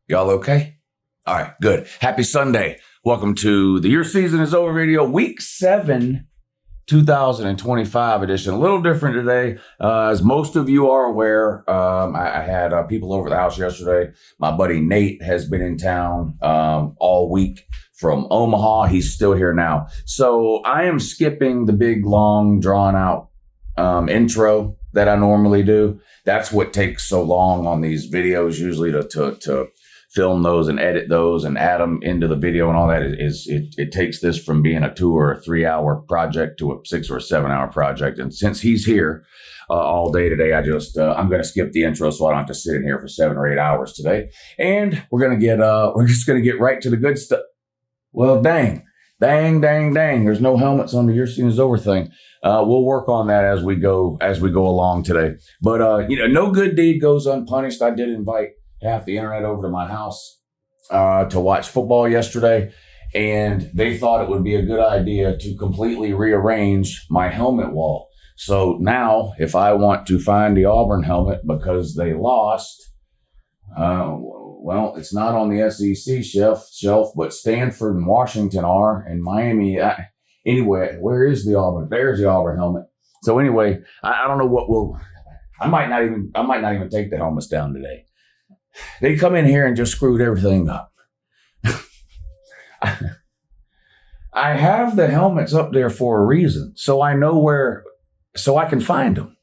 Y'all okay? All right, good. Happy Sunday. Welcome to the Your Season is Over video, Week 7, 2025 edition. A little different today. As most of you are aware, I had people over at the house yesterday. My buddy Nate has been in town all week from Omaha. He's still here now. So I am skipping the big, long, drawn-out intro that I normally do. That's what takes so long on these videos, usually to film those and edit those and add them into the video and all that. It takes this from being a 2 or 3 hour project to a 6 or 7 hour project. And since he's here all day today, I'm going to skip the intro so I don't have to sit in here for 7 or 8 hours today. And we're just going to get right to the good stuff. Well, dang. There's no helmets on the Your Season is Over thing. We'll work on that as we go along today. But, no good deed goes unpunished. I did invite half the internet over to my house to watch football yesterday, and they thought it would be a good idea to completely rearrange my helmet wall. So now, if I want to find the Auburn helmet because they lost, well, it's not on the SEC shelf, but Stanford and Washington are, and Miami. Anyway, where is the Auburn? There's the Auburn helmet. So anyway, I don't know what I might not even take the helmets down today. They come in here and just screwed everything up. I have the helmets up there for a reason, so I know so I can find them.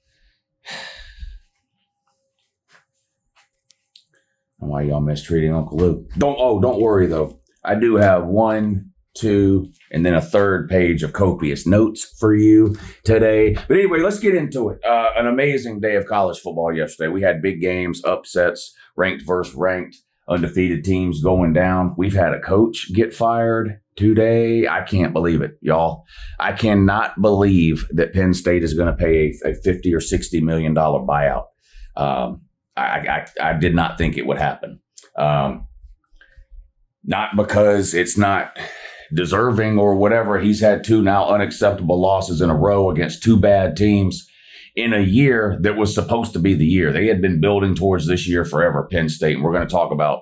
Why y'all mistreating Uncle Luke? Don't worry though. I do have 1, 2, and then a third page of copious notes for you today. But anyway, let's get into it. An amazing day of college football yesterday. We had big games, upsets, ranked versus ranked, undefeated teams going down. We've had a coach get fired today. I can't believe it, y'all. I cannot believe that Penn State is going to pay a $50 or $60 million buyout. I did not think it would happen. Not because it's not deserving or whatever. He's had 2 now unacceptable losses in a row against 2 bad teams in a year that was supposed to be the year. They had been building towards this year forever, Penn State. And we're going to talk about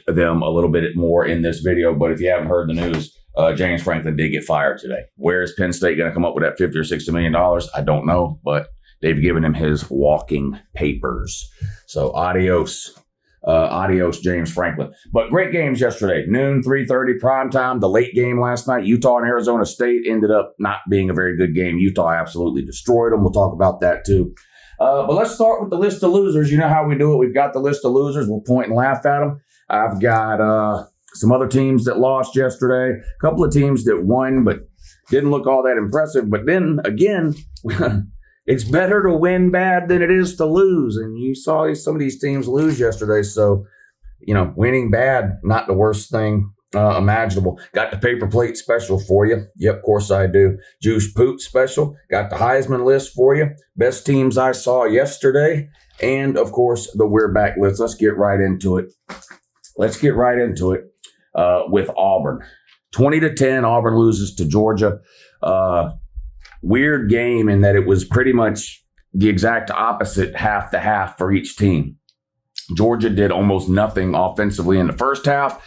them a little bit more in this video. But if you haven't heard the news, James Franklin did get fired today. Where is Penn State going to come up with that $50 or $60 million? I don't know, but they've given him his walking papers. So adios, James Franklin. But great games yesterday. Noon, 3:30 primetime. The late game last night, Utah and Arizona State, ended up not being a very good game. Utah absolutely destroyed them. We'll talk about that too. But let's start with the list of losers. You know how we do it. We've got the list of losers. We'll point and laugh at them. I've got some other teams that lost yesterday. A couple of teams that won, but didn't look all that impressive. But then again, it's better to win bad than it is to lose. And you saw some of these teams lose yesterday. So, winning bad, not the worst thing imaginable. Got the paper plate special for you. Yep, of course I do. Juice Poot special. Got the Heisman list for you. Best teams I saw yesterday. And, of course, the We're Back list. Let's get right into it. With Auburn. 20-10, Auburn loses to Georgia. Weird game in that it was pretty much the exact opposite half to half for each team. Georgia did almost nothing offensively in the first half,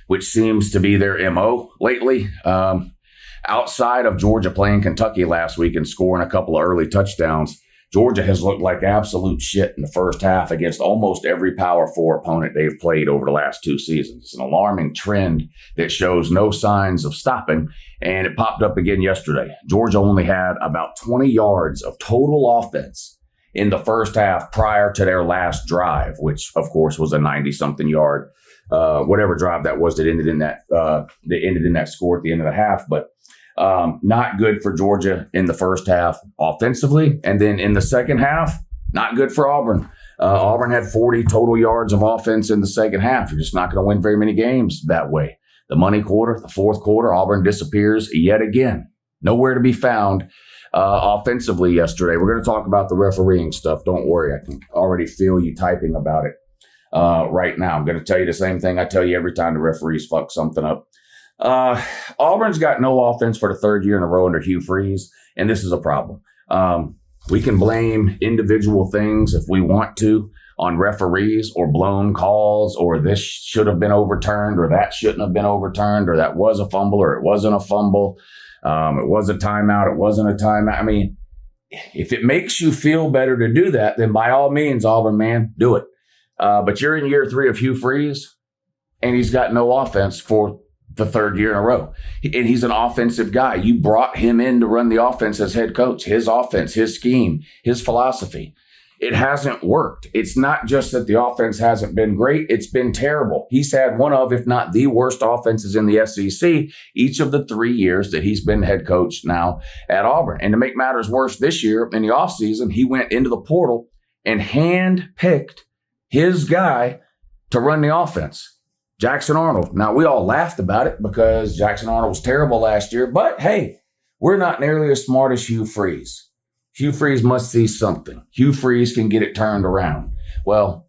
which seems to be their MO lately. Outside of Georgia playing Kentucky last week and scoring a couple of early touchdowns, Georgia has looked like absolute shit in the first half against almost every Power 4 opponent they've played over the last 2 seasons. It's an alarming trend that shows no signs of stopping, and it popped up again yesterday. Georgia only had about 20 yards of total offense in the first half prior to their last drive, which, of course, was a 90-something yard, whatever drive that was that ended in that score at the end of the half. But not good for Georgia in the first half offensively. And then in the second half, not good for Auburn. Auburn had 40 total yards of offense in the second half. You're just not going to win very many games that way. The money quarter, the fourth quarter, Auburn disappears yet again. Nowhere to be found offensively yesterday. We're going to talk about the refereeing stuff. Don't worry. I can already feel you typing about it right now. I'm going to tell you the same thing I tell you every time the referees fuck something up. Auburn's got no offense for the 3rd year in a row under Hugh Freeze, and this is a problem. We can blame individual things if we want to on referees or blown calls or this should have been overturned or that shouldn't have been overturned or that was a fumble or it wasn't a fumble. It was a timeout. It wasn't a timeout. I mean, if it makes you feel better to do that, then by all means, Auburn, man, do it. But you're in year 3 of Hugh Freeze, and he's got no offense for the 3rd year in a row. And he's an offensive guy. You brought him in to run the offense as head coach, his offense, his scheme, his philosophy. It hasn't worked. It's not just that the offense hasn't been great. It's been terrible. He's had one of, if not the worst offenses in the SEC each of the 3 years that he's been head coach now at Auburn. And to make matters worse, this year in the offseason, he went into the portal and hand-picked his guy to run the offense. Jackson Arnold. Now, we all laughed about it because Jackson Arnold was terrible last year. But, hey, we're not nearly as smart as Hugh Freeze. Hugh Freeze must see something. Hugh Freeze can get it turned around. Well,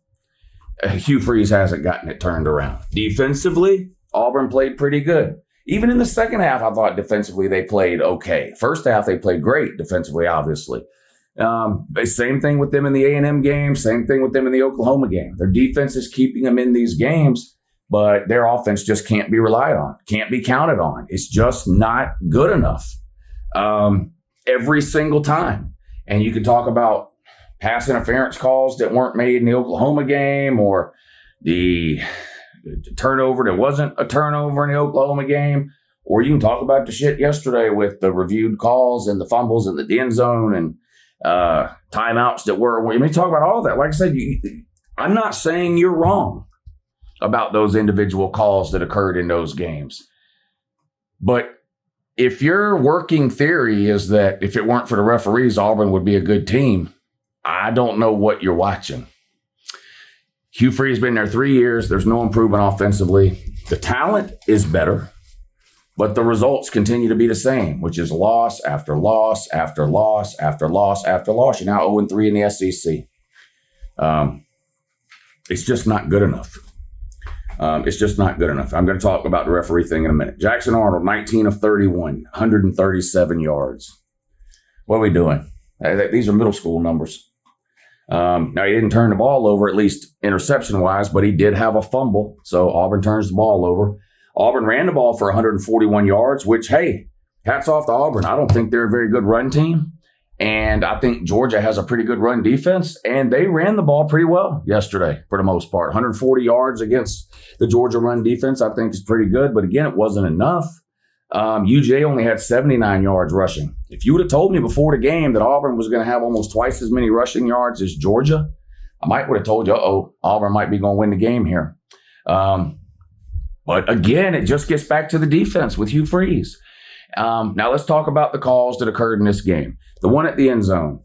Hugh Freeze hasn't gotten it turned around. Defensively, Auburn played pretty good. Even in the second half, I thought defensively they played okay. First half, they played great defensively, obviously. Same thing with them in the A&M game. Same thing with them in the Oklahoma game. Their defense is keeping them in these games. But their offense just can't be relied on, can't be counted on. It's just not good enough every single time. And you can talk about pass interference calls that weren't made in the Oklahoma game or the turnover that wasn't a turnover in the Oklahoma game. Or you can talk about the shit yesterday with the reviewed calls and the fumbles in the end zone and timeouts that were. I mean, talk about all that. Like I said, I'm not saying you're wrong about those individual calls that occurred in those games. But if your working theory is that if it weren't for the referees, Auburn would be a good team, I don't know what you're watching. Hugh Freeze has been there 3 years. There's no improvement offensively. The talent is better, but the results continue to be the same, which is loss after loss after loss after loss after loss. You're now 0-3 in the SEC. It's just not good enough. It's just not good enough. I'm going to talk about the referee thing in a minute. Jackson Arnold, 19 of 31, 137 yards. What are we doing? These are middle school numbers. Now, he didn't turn the ball over, at least interception-wise, but he did have a fumble, so Auburn turns the ball over. Auburn ran the ball for 141 yards, which, hey, hats off to Auburn. I don't think they're a very good run team. And I think Georgia has a pretty good run defense, and they ran the ball pretty well yesterday for the most part. 140 yards against the Georgia run defense, I think, is pretty good. But again, it wasn't enough. UJ only had 79 yards rushing. If you would have told me before the game that Auburn was going to have almost twice as many rushing yards as Georgia, I might would have told you, Auburn might be going to win the game here. But again, it just gets back to the defense with Hugh Freeze. Now let's talk about the calls that occurred in this game. The one at the end zone.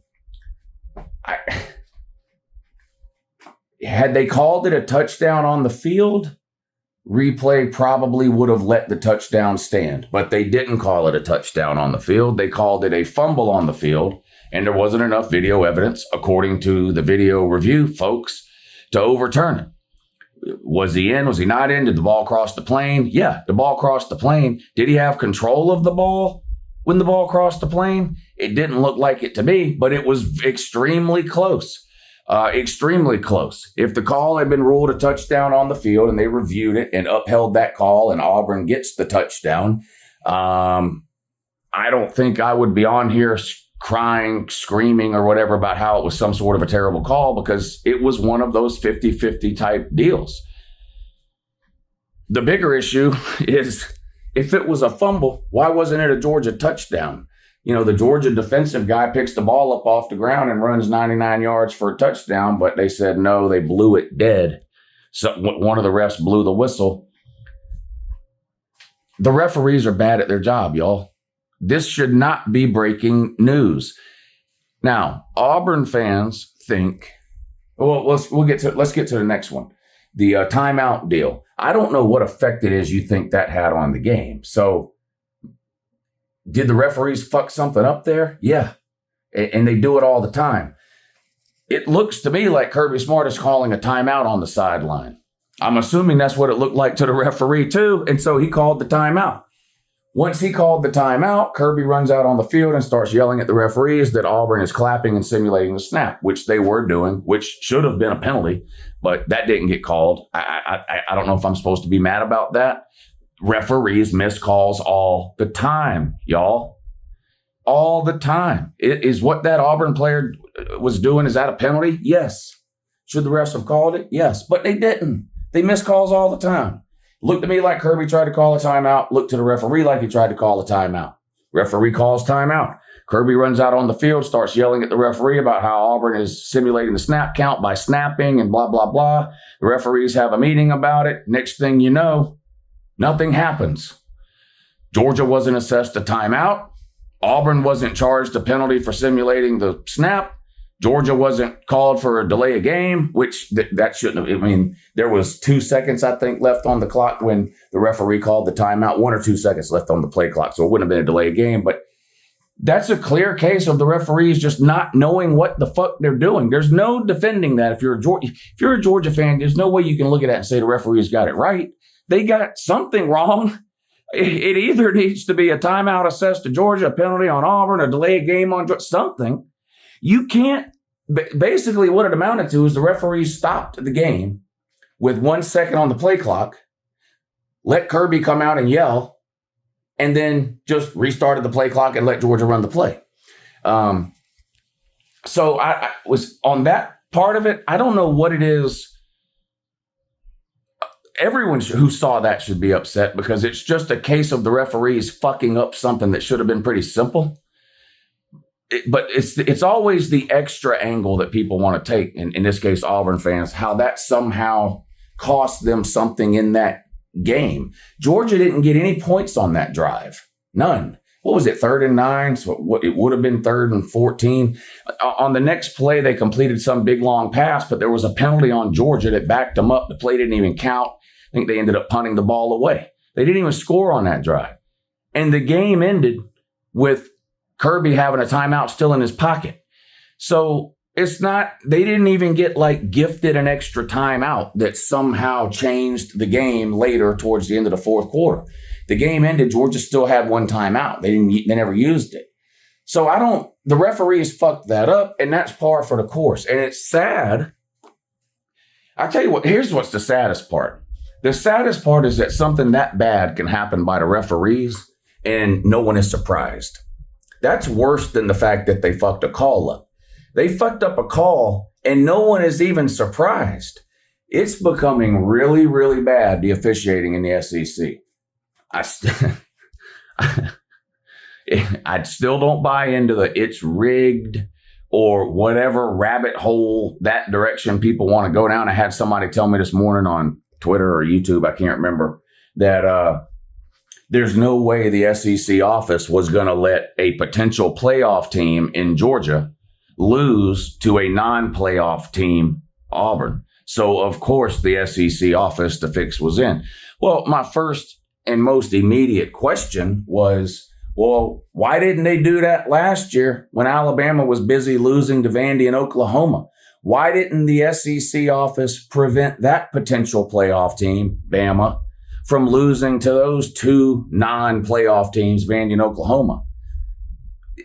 Had they called it a touchdown on the field, replay probably would have let the touchdown stand. But they didn't call it a touchdown on the field. They called it a fumble on the field, and there wasn't enough video evidence, according to the video review folks, to overturn it. Was he in? Was he not in? Did the ball cross the plane? Yeah, the ball crossed the plane. Did he have control of the ball when the ball crossed the plane? It didn't look like it to me, but it was extremely close. Extremely close. If the call had been ruled a touchdown on the field and they reviewed it and upheld that call and Auburn gets the touchdown, I don't think I would be on here crying, screaming, or whatever about how it was some sort of a terrible call, because it was one of those 50-50 type deals. The bigger issue is if it was a fumble, why wasn't it a Georgia touchdown? You know, the Georgia defensive guy picks the ball up off the ground and runs 99 yards for a touchdown, but they said no, they blew it dead. So one of the refs blew the whistle. The referees are bad at their job, y'all. This should not be breaking news. Now, Auburn fans think, well, let's get to the next one. The timeout deal. I don't know what effect it is you think that had on the game. So did the referees fuck something up there? Yeah. And they do it all the time. It looks to me like Kirby Smart is calling a timeout on the sideline. I'm assuming that's what it looked like to the referee too. And so he called the timeout. Once he called the timeout, Kirby runs out on the field and starts yelling at the referees that Auburn is clapping and simulating the snap, which they were doing, which should have been a penalty, but that didn't get called. I don't know if I'm supposed to be mad about that. Referees miss calls all the time, y'all. All the time. Is what that Auburn player was doing, is that a penalty? Yes. Should the refs have called it? Yes. But they didn't. They miss calls all the time. Looked at me like Kirby tried to call a timeout. Looked to the referee like he tried to call a timeout. Referee calls timeout. Kirby runs out on the field, starts yelling at the referee about how Auburn is simulating the snap count by snapping and blah, blah, blah. The referees have a meeting about it. Next thing you know, nothing happens. Georgia wasn't assessed a timeout. Auburn wasn't charged a penalty for simulating the snap. Georgia wasn't called for a delay of game, which that shouldn't have. I mean, there was 2 seconds, I think, left on the clock when the referee called the timeout. 1 or 2 seconds left on the play clock, so it wouldn't have been a delay of game. But that's a clear case of the referees just not knowing what the fuck they're doing. There's no defending that. If you're a Georgia fan, there's no way you can look at that and say the referees got it right. They got something wrong. It either needs to be a timeout assessed to Georgia, a penalty on Auburn, a delay of game on Georgia, something. You can't, basically what it amounted to is the referees stopped the game with 1 second on the play clock, let Kirby come out and yell, and then just restarted the play clock and let Georgia run the play. So I was on that part of it. I don't know what it is. Everyone who saw that should be upset because it's just a case of the referees fucking up something that should have been pretty simple. But it's always the extra angle that people want to take, in this case, Auburn fans, how that somehow cost them something in that game. Georgia didn't get any points on that drive. None. What was it, 3rd and 9? So it would have been 3rd and 14. On the next play, they completed some big, long pass, but there was a penalty on Georgia that backed them up. The play didn't even count. I think they ended up punting the ball away. They didn't even score on that drive. And the game ended with Kirby having a timeout still in his pocket. So it's not, they didn't even get like gifted an extra timeout that somehow changed the game later towards the end of the fourth quarter. The game ended, Georgia still had one timeout. They never used it. So the referees fucked that up, and that's par for the course. And it's sad. I tell you what, here's what's the saddest part. The saddest part is that something that bad can happen by the referees and no one is surprised. That's worse than the fact that they fucked a call up. They fucked up a call and no one is even surprised. It's becoming really, really bad, the officiating in the SEC. I still don't buy into the it's rigged or whatever rabbit hole that direction people want to go down. I had somebody tell me this morning on Twitter or YouTube, I can't remember, that there's no way the SEC office was going to let a potential playoff team in Georgia lose to a non-playoff team, Auburn. So, of course, the SEC office, the fix was in. Well, my first and most immediate question was, well, why didn't they do that last year when Alabama was busy losing to Vandy and Oklahoma? Why didn't the SEC office prevent that potential playoff team, Bama, from losing to those two non-playoff teams, Vandy and Oklahoma?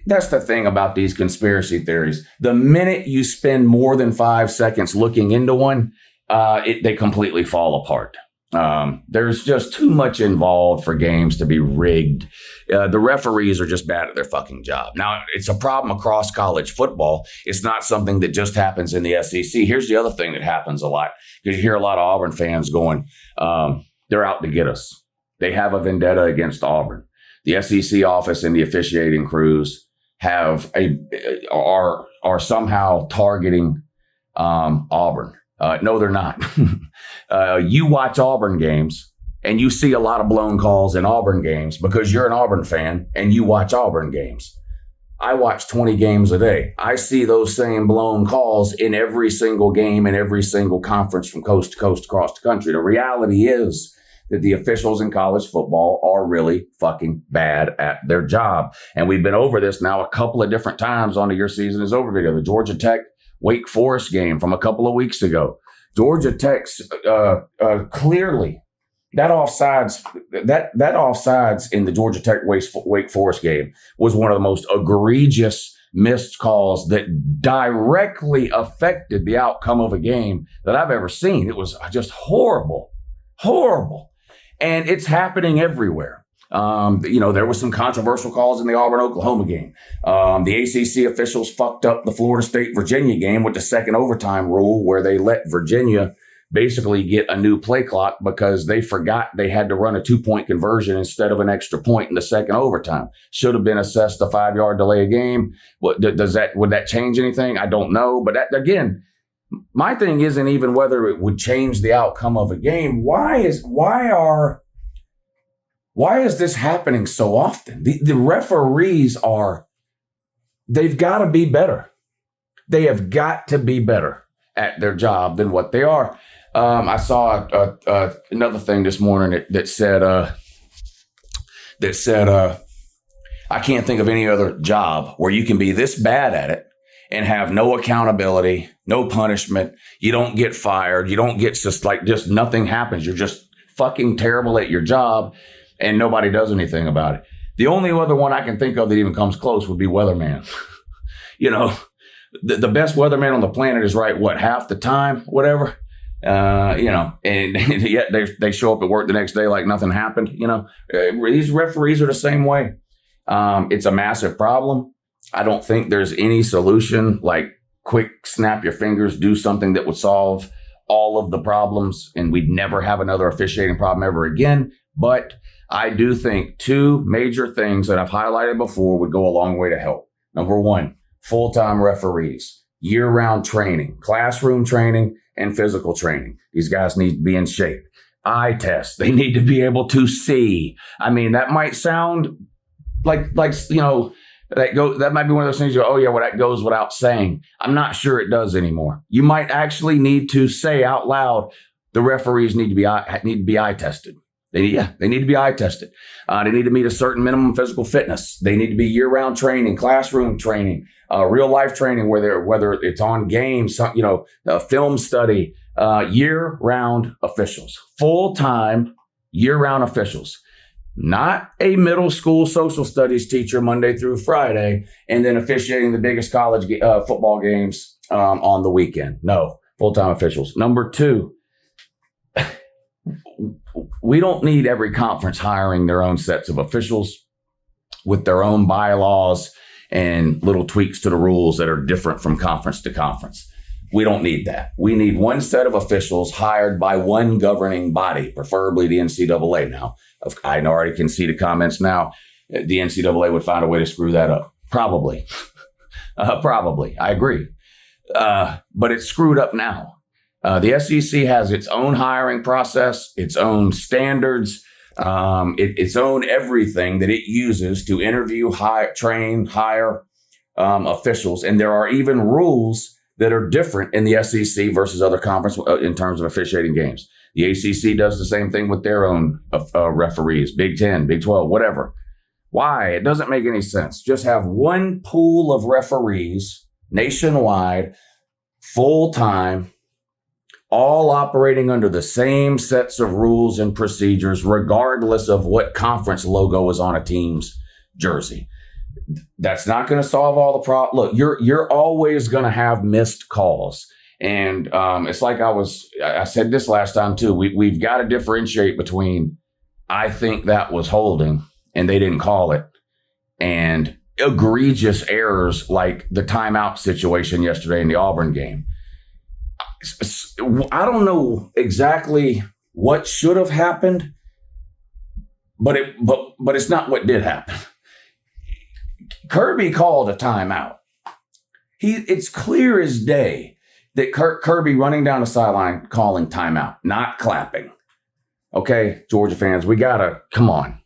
That's the thing about these conspiracy theories. The minute you spend more than 5 seconds looking into one, they completely fall apart. There's just too much involved for games to be rigged. The referees are just bad at their fucking job. Now, it's a problem across college football. It's not something that just happens in the SEC. Here's the other thing that happens a lot. Because you hear a lot of Auburn fans going, they're out to get us. They have a vendetta against Auburn. The SEC office and the officiating crews are somehow targeting Auburn. No, they're not. You watch Auburn games and you see a lot of blown calls in Auburn games because you're an Auburn fan and you watch Auburn games. I watch 20 games a day. I see those same blown calls in every single game and every single conference from coast to coast across the country. The reality is that the officials in college football are really fucking bad at their job. And we've been over this now a couple of different times on the Your Season Is Over video. The Georgia Tech Wake Forest game from a couple of weeks ago. Georgia Tech's clearly that offsides in the Georgia Tech Wake Forest game was one of the most egregious missed calls that directly affected the outcome of a game that I've ever seen. It was just horrible. And it's happening everywhere. There was some controversial calls in the Auburn-Oklahoma game. The ACC officials fucked up the Florida State-Virginia game with the second overtime rule, where they let Virginia basically get a new play clock because they forgot they had to run a 2-point conversion instead of an extra point in the second overtime. Should have been assessed a 5-yard delay of game. Would that change anything? I don't know. But again, my thing isn't even whether it would change the outcome of a game. Why is this happening so often? The referees they've got to be better. They have got to be better at their job than what they are. I saw another thing this morning that said, I can't think of any other job where you can be this bad at it and have no accountability, no punishment. You don't get fired. You don't get just nothing happens. You're just fucking terrible at your job and nobody does anything about it. The only other one I can think of that even comes close would be weatherman. The best weatherman on the planet is half the time, whatever. And yet they show up at work the next day like nothing happened. These referees are the same way. It's a massive problem. I don't think there's any solution like quick snap your fingers, do something that would solve all of the problems and we'd never have another officiating problem ever again. But I do think two major things that I've highlighted before would go a long way to help. Number one, full-time referees, year-round training, classroom training, and physical training. These guys need to be in shape. Eye tests. They need to be able to see. I mean, that might sound like that might be one of those things you go, oh yeah, well, that goes without saying. I'm not sure it does anymore. You might actually need to say out loud, the referees need to be eye tested. They need to be eye tested. They need to meet a certain minimum physical fitness. They need to be year-round training, classroom training, real life training, whether it's on games, film study, year-round officials, full-time year-round officials, not a middle school social studies teacher Monday through Friday, and then officiating the biggest college football games on the weekend. No, full-time officials. Number two, we don't need every conference hiring their own sets of officials with their own bylaws and little tweaks to the rules that are different from conference to conference. We don't need that. We need one set of officials hired by one governing body, preferably the NCAA. Now, I already can see the comments now. The NCAA would find a way to screw that up. Probably. I agree. But it's screwed up now. The SEC has its own hiring process, its own standards, its own everything that it uses to interview, train, hire officials. And there are even rules that are different in the SEC versus other conference in terms of officiating games. The ACC does the same thing with their own referees, Big 10, Big 12, whatever. Why? It doesn't make any sense. Just have one pool of referees nationwide, full-time, all operating under the same sets of rules and procedures, regardless of what conference logo is on a team's jersey. That's not going to solve all the problems. Look, you're always going to have missed calls. And it's like I said this last time too. We've got to differentiate between I think that was holding and they didn't call it, and egregious errors like the timeout situation yesterday in the Auburn game. I don't know exactly what should have happened, but it's not what did happen. Kirby called a timeout. It's clear as day that Kirby running down the sideline calling timeout, not clapping. Okay, Georgia fans, we gotta come on.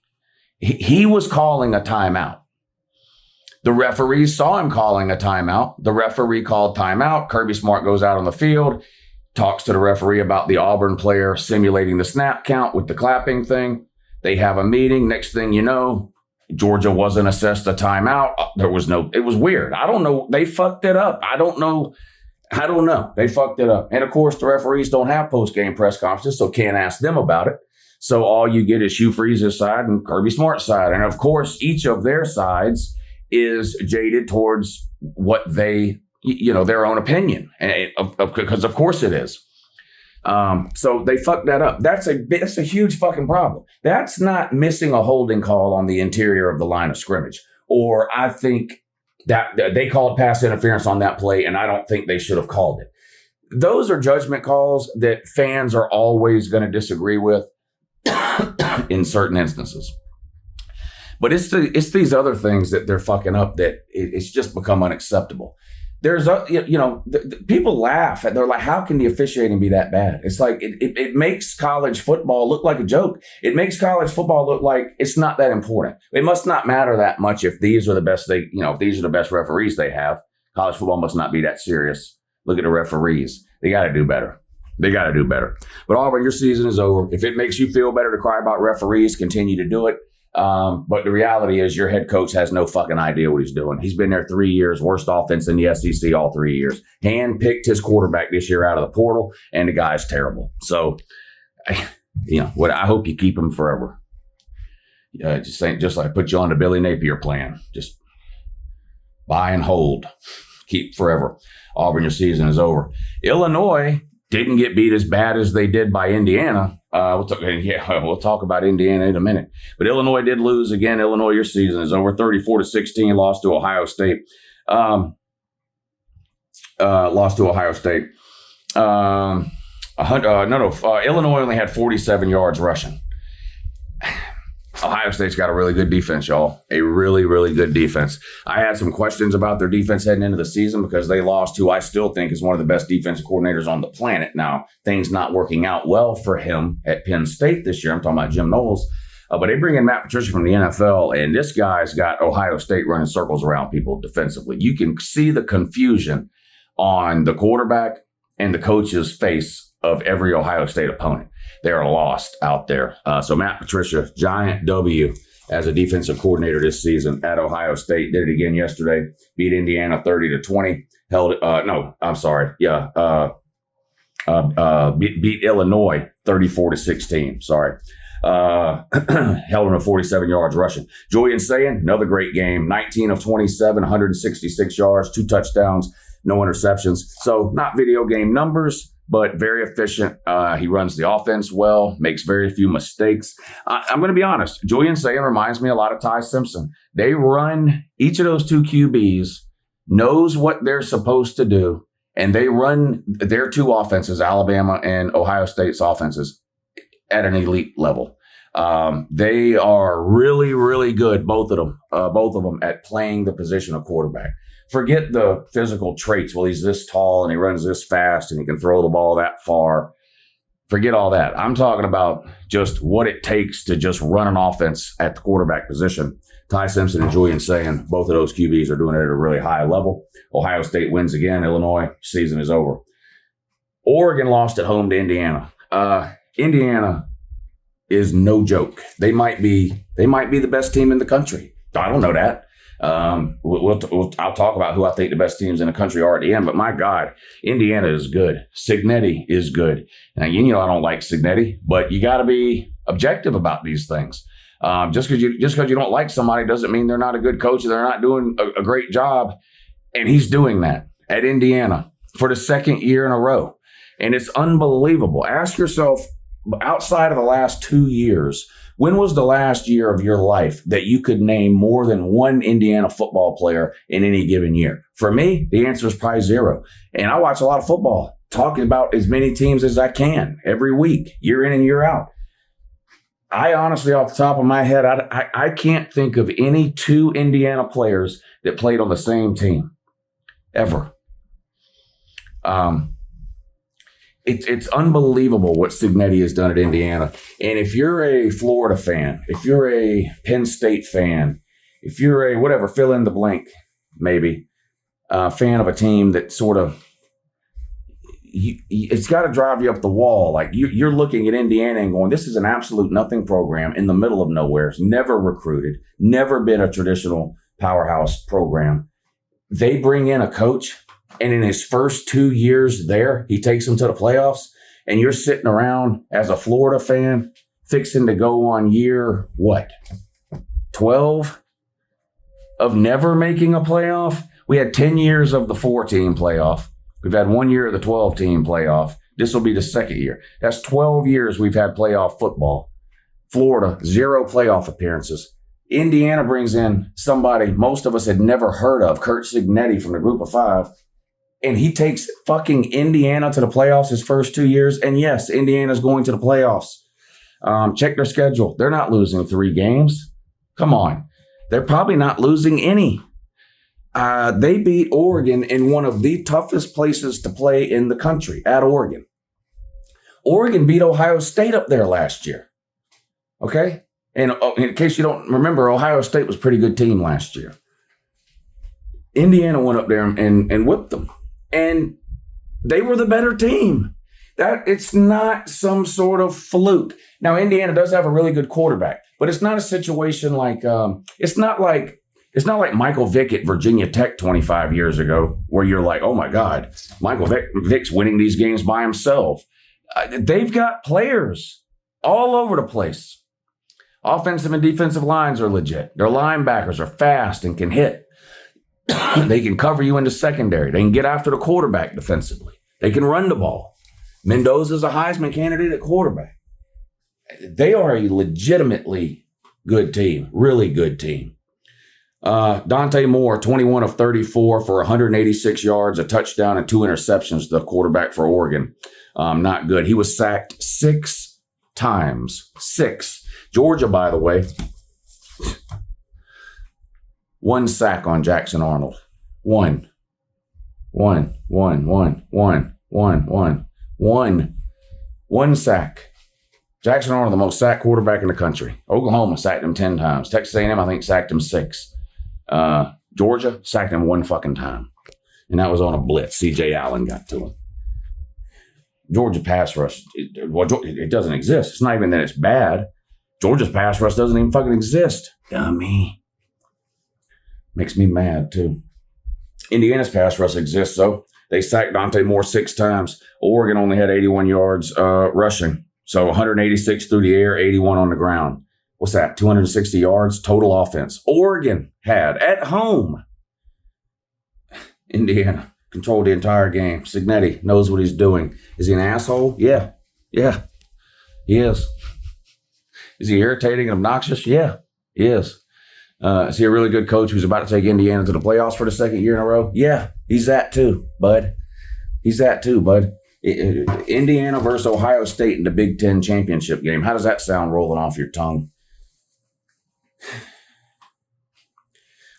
He was calling a timeout. The referees saw him calling a timeout. The referee called timeout. Kirby Smart goes out on the field, talks to the referee about the Auburn player simulating the snap count with the clapping thing. They have a meeting. Next thing you know, Georgia wasn't assessed a timeout. It was weird. I don't know. They fucked it up. I don't know. They fucked it up. And of course, the referees don't have post-game press conferences, so can't ask them about it. So all you get is Hugh Freeze's side and Kirby Smart's side. And of course, each of their sides is jaded towards what they, their own opinion. Because of course it is. So they fucked that up. That's a huge fucking problem. That's not missing a holding call on the interior of the line of scrimmage. Or I think that they called pass interference on that play, and I don't think they should have called it. Those are judgment calls that fans are always going to disagree with in certain instances. But it's these other things that they're fucking up that it's just become unacceptable. There's people laugh and they're like, how can the officiating be that bad? It's like it makes college football look like a joke. It makes college football look like it's not that important. It must not matter that much if these are the best if these are the best referees they have. College football must not be that serious. Look at the referees. They got to do better. But Auburn, your season is over. If it makes you feel better to cry about referees, continue to do it. But the reality is your head coach has no fucking idea what he's doing. He's been there 3 years, worst offense in the SEC all 3 years. Hand-picked his quarterback this year out of the portal, and the guy's terrible. So, I hope you keep him forever. Just like put you on the Billy Napier plan. Just buy and hold. Keep forever. Auburn, your season is over. Illinois didn't get beat as bad as they did by Indiana. We'll talk about Indiana in a minute. But Illinois did lose again. Illinois, your season is over. 34-16, lost to Ohio State. Illinois only had 47 yards rushing. Ohio State's got a really good defense, y'all. A really, really good defense. I had some questions about their defense heading into the season because they lost who I still think is one of the best defensive coordinators on the planet. Now, things not working out well for him at Penn State this year. I'm talking about Jim Knowles. But they bring in Matt Patricia from the NFL, and this guy's got Ohio State running circles around people defensively. You can see the confusion on the quarterback and the coach's face of every Ohio State opponent. They're lost out there. So Matt Patricia, giant W as a defensive coordinator this season at Ohio State. Did it again yesterday. Beat Indiana 30-20. Beat Illinois 34-16. Sorry. Held him to 47 yards rushing. Julian Sayin, another great game. 19 of 27, 166 yards, 2 touchdowns, no interceptions. So not video game numbers, but very efficient. He runs the offense well, makes very few mistakes. I'm going to be honest. Julian Sayin reminds me a lot of Ty Simpson. They run, each of those 2 QBs knows what they're supposed to do, and they run their 2 offenses, Alabama and Ohio State's offenses, at an elite level. They are really, really good, both of them, at playing the position of quarterback. Forget the physical traits. Well, he's this tall and he runs this fast and he can throw the ball that far. Forget all that. I'm talking about just what it takes to just run an offense at the quarterback position. Ty Simpson and Julian Sayin, both of those QBs are doing it at a really high level. Ohio State wins again. Illinois, season is over. Oregon lost at home to Indiana. Indiana is no joke. They might be the best team in the country. I don't know that. I'll talk about who I think the best teams in the country are at the end, but my God, Indiana is good. Cignetti is good. Now, I don't like Cignetti, but you got to be objective about these things. Just because you don't like somebody doesn't mean they're not a good coach. They're not doing a great job. And he's doing that at Indiana for the 2nd year in a row. And it's unbelievable. Ask yourself, outside of the last 2 years, when was the last year of your life that you could name more than one Indiana football player in any given year? For me, the answer is probably 0. And I watch a lot of football, talking about as many teams as I can every week, year in and year out. I honestly, off the top of my head, I can't think of any 2 Indiana players that played on the same team ever. It's unbelievable what Cignetti has done at Indiana. And if you're a Florida fan, if you're a Penn State fan, if you're a whatever, fill in the blank, maybe, fan of a team that sort of, it's got to drive you up the wall. Like you're looking at Indiana and going, this is an absolute nothing program in the middle of nowhere. It's never recruited, never been a traditional powerhouse program. They bring in a coach, and in his first 2 years there, he takes them to the playoffs, and you're sitting around as a Florida fan fixing to go on year, 12 of never making a playoff? We had 10 years of the 4-team playoff. We've had 1 year of the 12-team playoff. This will be the second year. That's 12 years we've had playoff football. Florida, 0 playoff appearances. Indiana brings in somebody most of us had never heard of, Curt Cignetti from the Group of 5. And he takes fucking Indiana to the playoffs his first 2 years. And yes, Indiana's going to the playoffs. Check their schedule. They're not losing 3 games. Come on. They're probably not losing any. They beat Oregon in one of the toughest places to play in the country, at Oregon. Oregon beat Ohio State up there last year. Okay? And in case you don't remember, Ohio State was a pretty good team last year. Indiana went up there and whipped them. And they were the better team. That it's not some sort of fluke. Now, Indiana does have a really good quarterback, but it's not a situation like it's not like Michael Vick at Virginia Tech 25 years ago, where you're like, oh my God, Michael Vick's winning these games by himself. They've got players all over the place. Offensive and defensive lines are legit. Their linebackers are fast and can hit. They can cover you in the secondary. They can get after the quarterback defensively. They can run the ball. Mendoza's a Heisman candidate at quarterback. They are a legitimately good team, really good team. Dante Moore, 21 of 34 for 186 yards, a touchdown, and 2 interceptions, the quarterback for Oregon. Not good. He was sacked 6 times. 6. Georgia, by the way, 1 sack on Jackson Arnold. 1 sack. Jackson Arnold, the most sacked quarterback in the country. Oklahoma sacked him 10 times. Texas A&M, I think, sacked him 6. Georgia sacked him 1 fucking time. And that was on a blitz. C.J. Allen got to him. Georgia pass rush, it doesn't exist. It's not even that it's bad. Georgia's pass rush doesn't even fucking exist. Dummy. Makes me mad, too. Indiana's pass rush exists, though. They sacked Dante Moore 6 times. Oregon only had 81 yards rushing. So 186 through the air, 81 on the ground. What's that? 260 yards total offense. Oregon had at home. Indiana controlled the entire game. Cignetti knows what he's doing. Is he an asshole? Yeah. Yeah. He is. Is he irritating and obnoxious? Yeah, he is. Is he a really good coach who's about to take Indiana to the playoffs for the second year in a row? Yeah, he's that too, bud. He's that too, bud. Indiana versus Ohio State in the Big Ten championship game. How does that sound rolling off your tongue?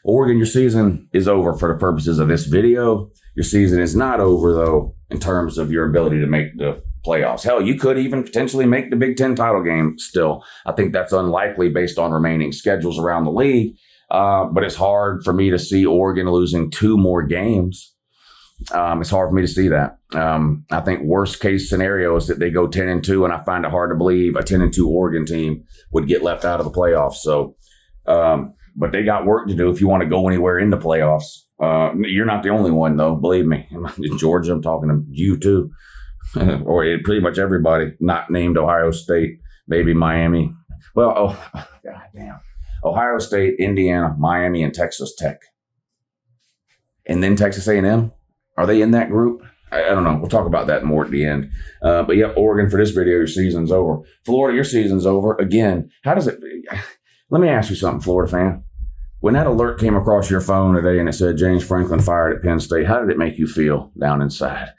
Oregon, your season is over for the purposes of this video. Your season is not over, though, in terms of your ability to make the playoffs. Hell, you could even potentially make the Big Ten title game still. I think that's unlikely based on remaining schedules around the league. But it's hard for me to see Oregon losing 2 more games. It's hard for me to see that. I think worst case scenario is that they go 10-2, and I find it hard to believe a 10-2 Oregon team would get left out of the playoffs. So, but they got work to do if you want to go anywhere in the playoffs. You're not the only one, though. Believe me. In Georgia, I'm talking to you, too. Or pretty much everybody not named Ohio State, maybe Miami. Well, goddamn. Ohio State, Indiana, Miami, and Texas Tech. And then Texas A&M. Are they in that group? I don't know. We'll talk about that more at the end. But yeah, Oregon, for this video, your season's over. Florida, your season's over. Again, how does it... Let me ask you something, Florida fan. When that alert came across your phone today and it said James Franklin fired at Penn State, how did it make you feel down inside?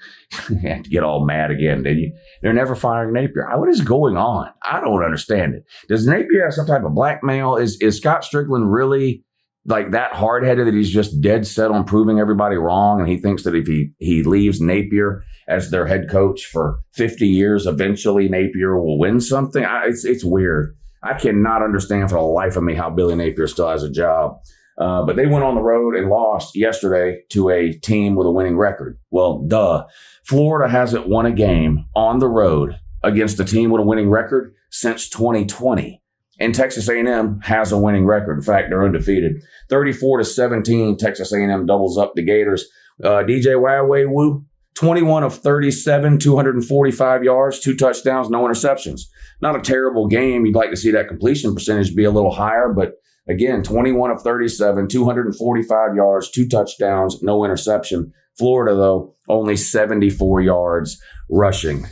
You had to get all mad again, did you? They're never firing Napier. What is going on? I don't understand it. Does Napier have some type of blackmail? Is Scott Strickland really like that hard-headed that he's just dead set on proving everybody wrong, and he thinks that if he leaves Napier as their head coach for 50 years, eventually Napier will win something? It's weird. I cannot understand for the life of me how Billy Napier still has a job. But they went on the road and lost yesterday to a team with a winning record. Well, duh. Florida hasn't won a game on the road against a team with a winning record since 2020. And Texas A&M has a winning record. In fact, they're undefeated. 34-17, Texas A&M doubles up the Gators. DJ Woway Woo, 21 of 37, 245 yards, 2 touchdowns, no interceptions. Not a terrible game. You'd like to see that completion percentage be a little higher, but again, 21 of 37, 245 yards, 2 touchdowns, no interception. Florida, though, only 74 yards rushing.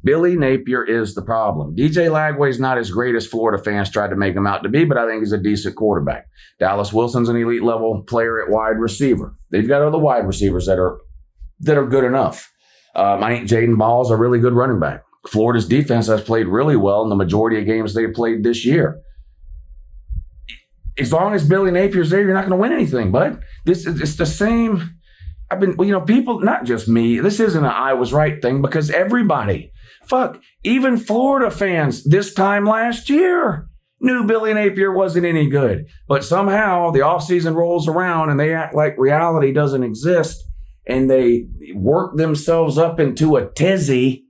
Billy Napier is the problem. DJ Lagway's not as great as Florida fans tried to make him out to be, but I think he's a decent quarterback. Dallas Wilson's an elite level player at wide receiver. They've got other wide receivers that are good enough. I think Jaden Ball's a really good running back. Florida's defense has played really well in the majority of games they've played this year. As long as Billy Napier's there, you're not going to win anything, bud. It's the same. People, not just me, this isn't an I was right thing because everybody, even Florida fans this time last year knew Billy Napier wasn't any good. But somehow the offseason rolls around and they act like reality doesn't exist and they work themselves up into a tizzy,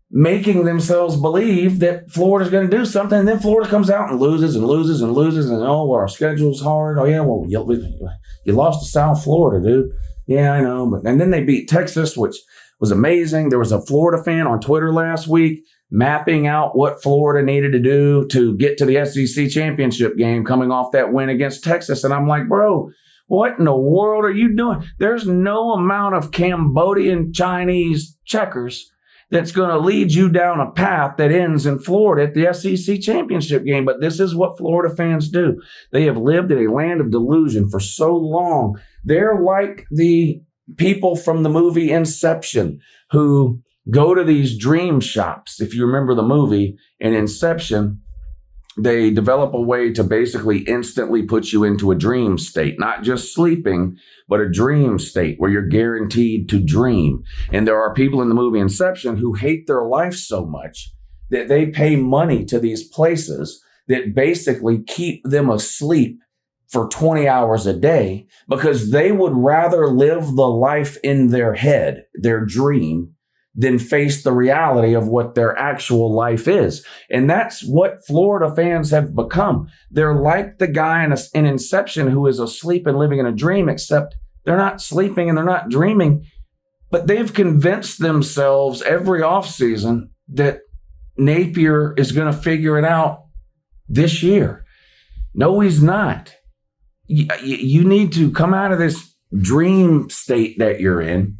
making themselves believe that Florida's going to do something. And then Florida comes out and loses and loses and loses. And, our schedule's hard. Oh, yeah, well, you lost to South Florida, dude. Yeah, I know. And then they beat Texas, which was amazing. There was a Florida fan on Twitter last week mapping out what Florida needed to do to get to the SEC championship game coming off that win against Texas. And I'm like, bro, what in the world are you doing? There's no amount of Cambodian Chinese checkers that's going to lead you down a path that ends in Florida at the SEC championship game. But this is what Florida fans do. They have lived in a land of delusion for so long. They're like the people from the movie Inception who go to these dream shops. If you remember the movie, in Inception, they develop a way to basically instantly put you into a dream state, not just sleeping, but a dream state where you're guaranteed to dream. And there are people in the movie Inception who hate their life so much that they pay money to these places that basically keep them asleep for 20 hours a day because they would rather live the life in their head, their dream, than face the reality of what their actual life is. And that's what Florida fans have become. They're like the guy in Inception who is asleep and living in a dream, except they're not sleeping and they're not dreaming, but they've convinced themselves every offseason that Napier is going to figure it out this year. No, he's not. You need to come out of this dream state that you're in,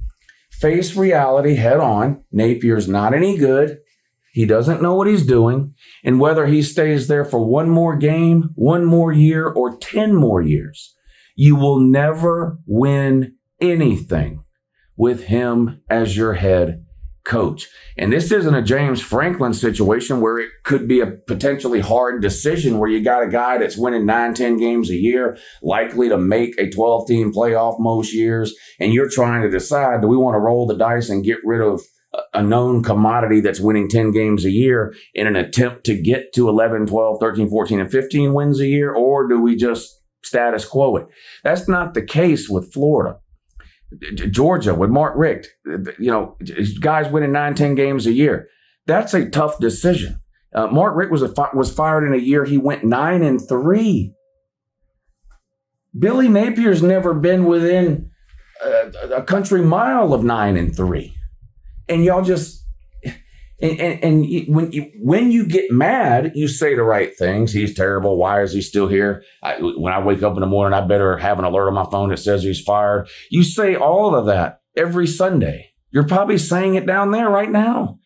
face reality head on. Napier's not any good. He doesn't know what he's doing. And whether he stays there for one more game, one more year, or 10 more years, you will never win anything with him as your head coach. And this isn't a James Franklin situation where it could be a potentially hard decision where you got a guy that's winning 9-10 games a year, likely to make a 12-team playoff most years, and you're trying to decide, do we want to roll the dice and get rid of a known commodity that's winning 10 games a year in an attempt to get to 11, 12, 13, 14, and 15 wins a year, or do we just status quo it? That's not the case with Florida. Georgia with Mark Richt, guys winning 9-10 games a year. That's a tough decision. Mark Richt was fired in a year he went 9-3. Billy Napier's never been within a country mile of 9-3, and y'all just when you get mad, you say the right things. He's terrible. Why is he still here? When I wake up in the morning, I better have an alert on my phone that says he's fired. You say all of that every Sunday. You're probably saying it down there right now.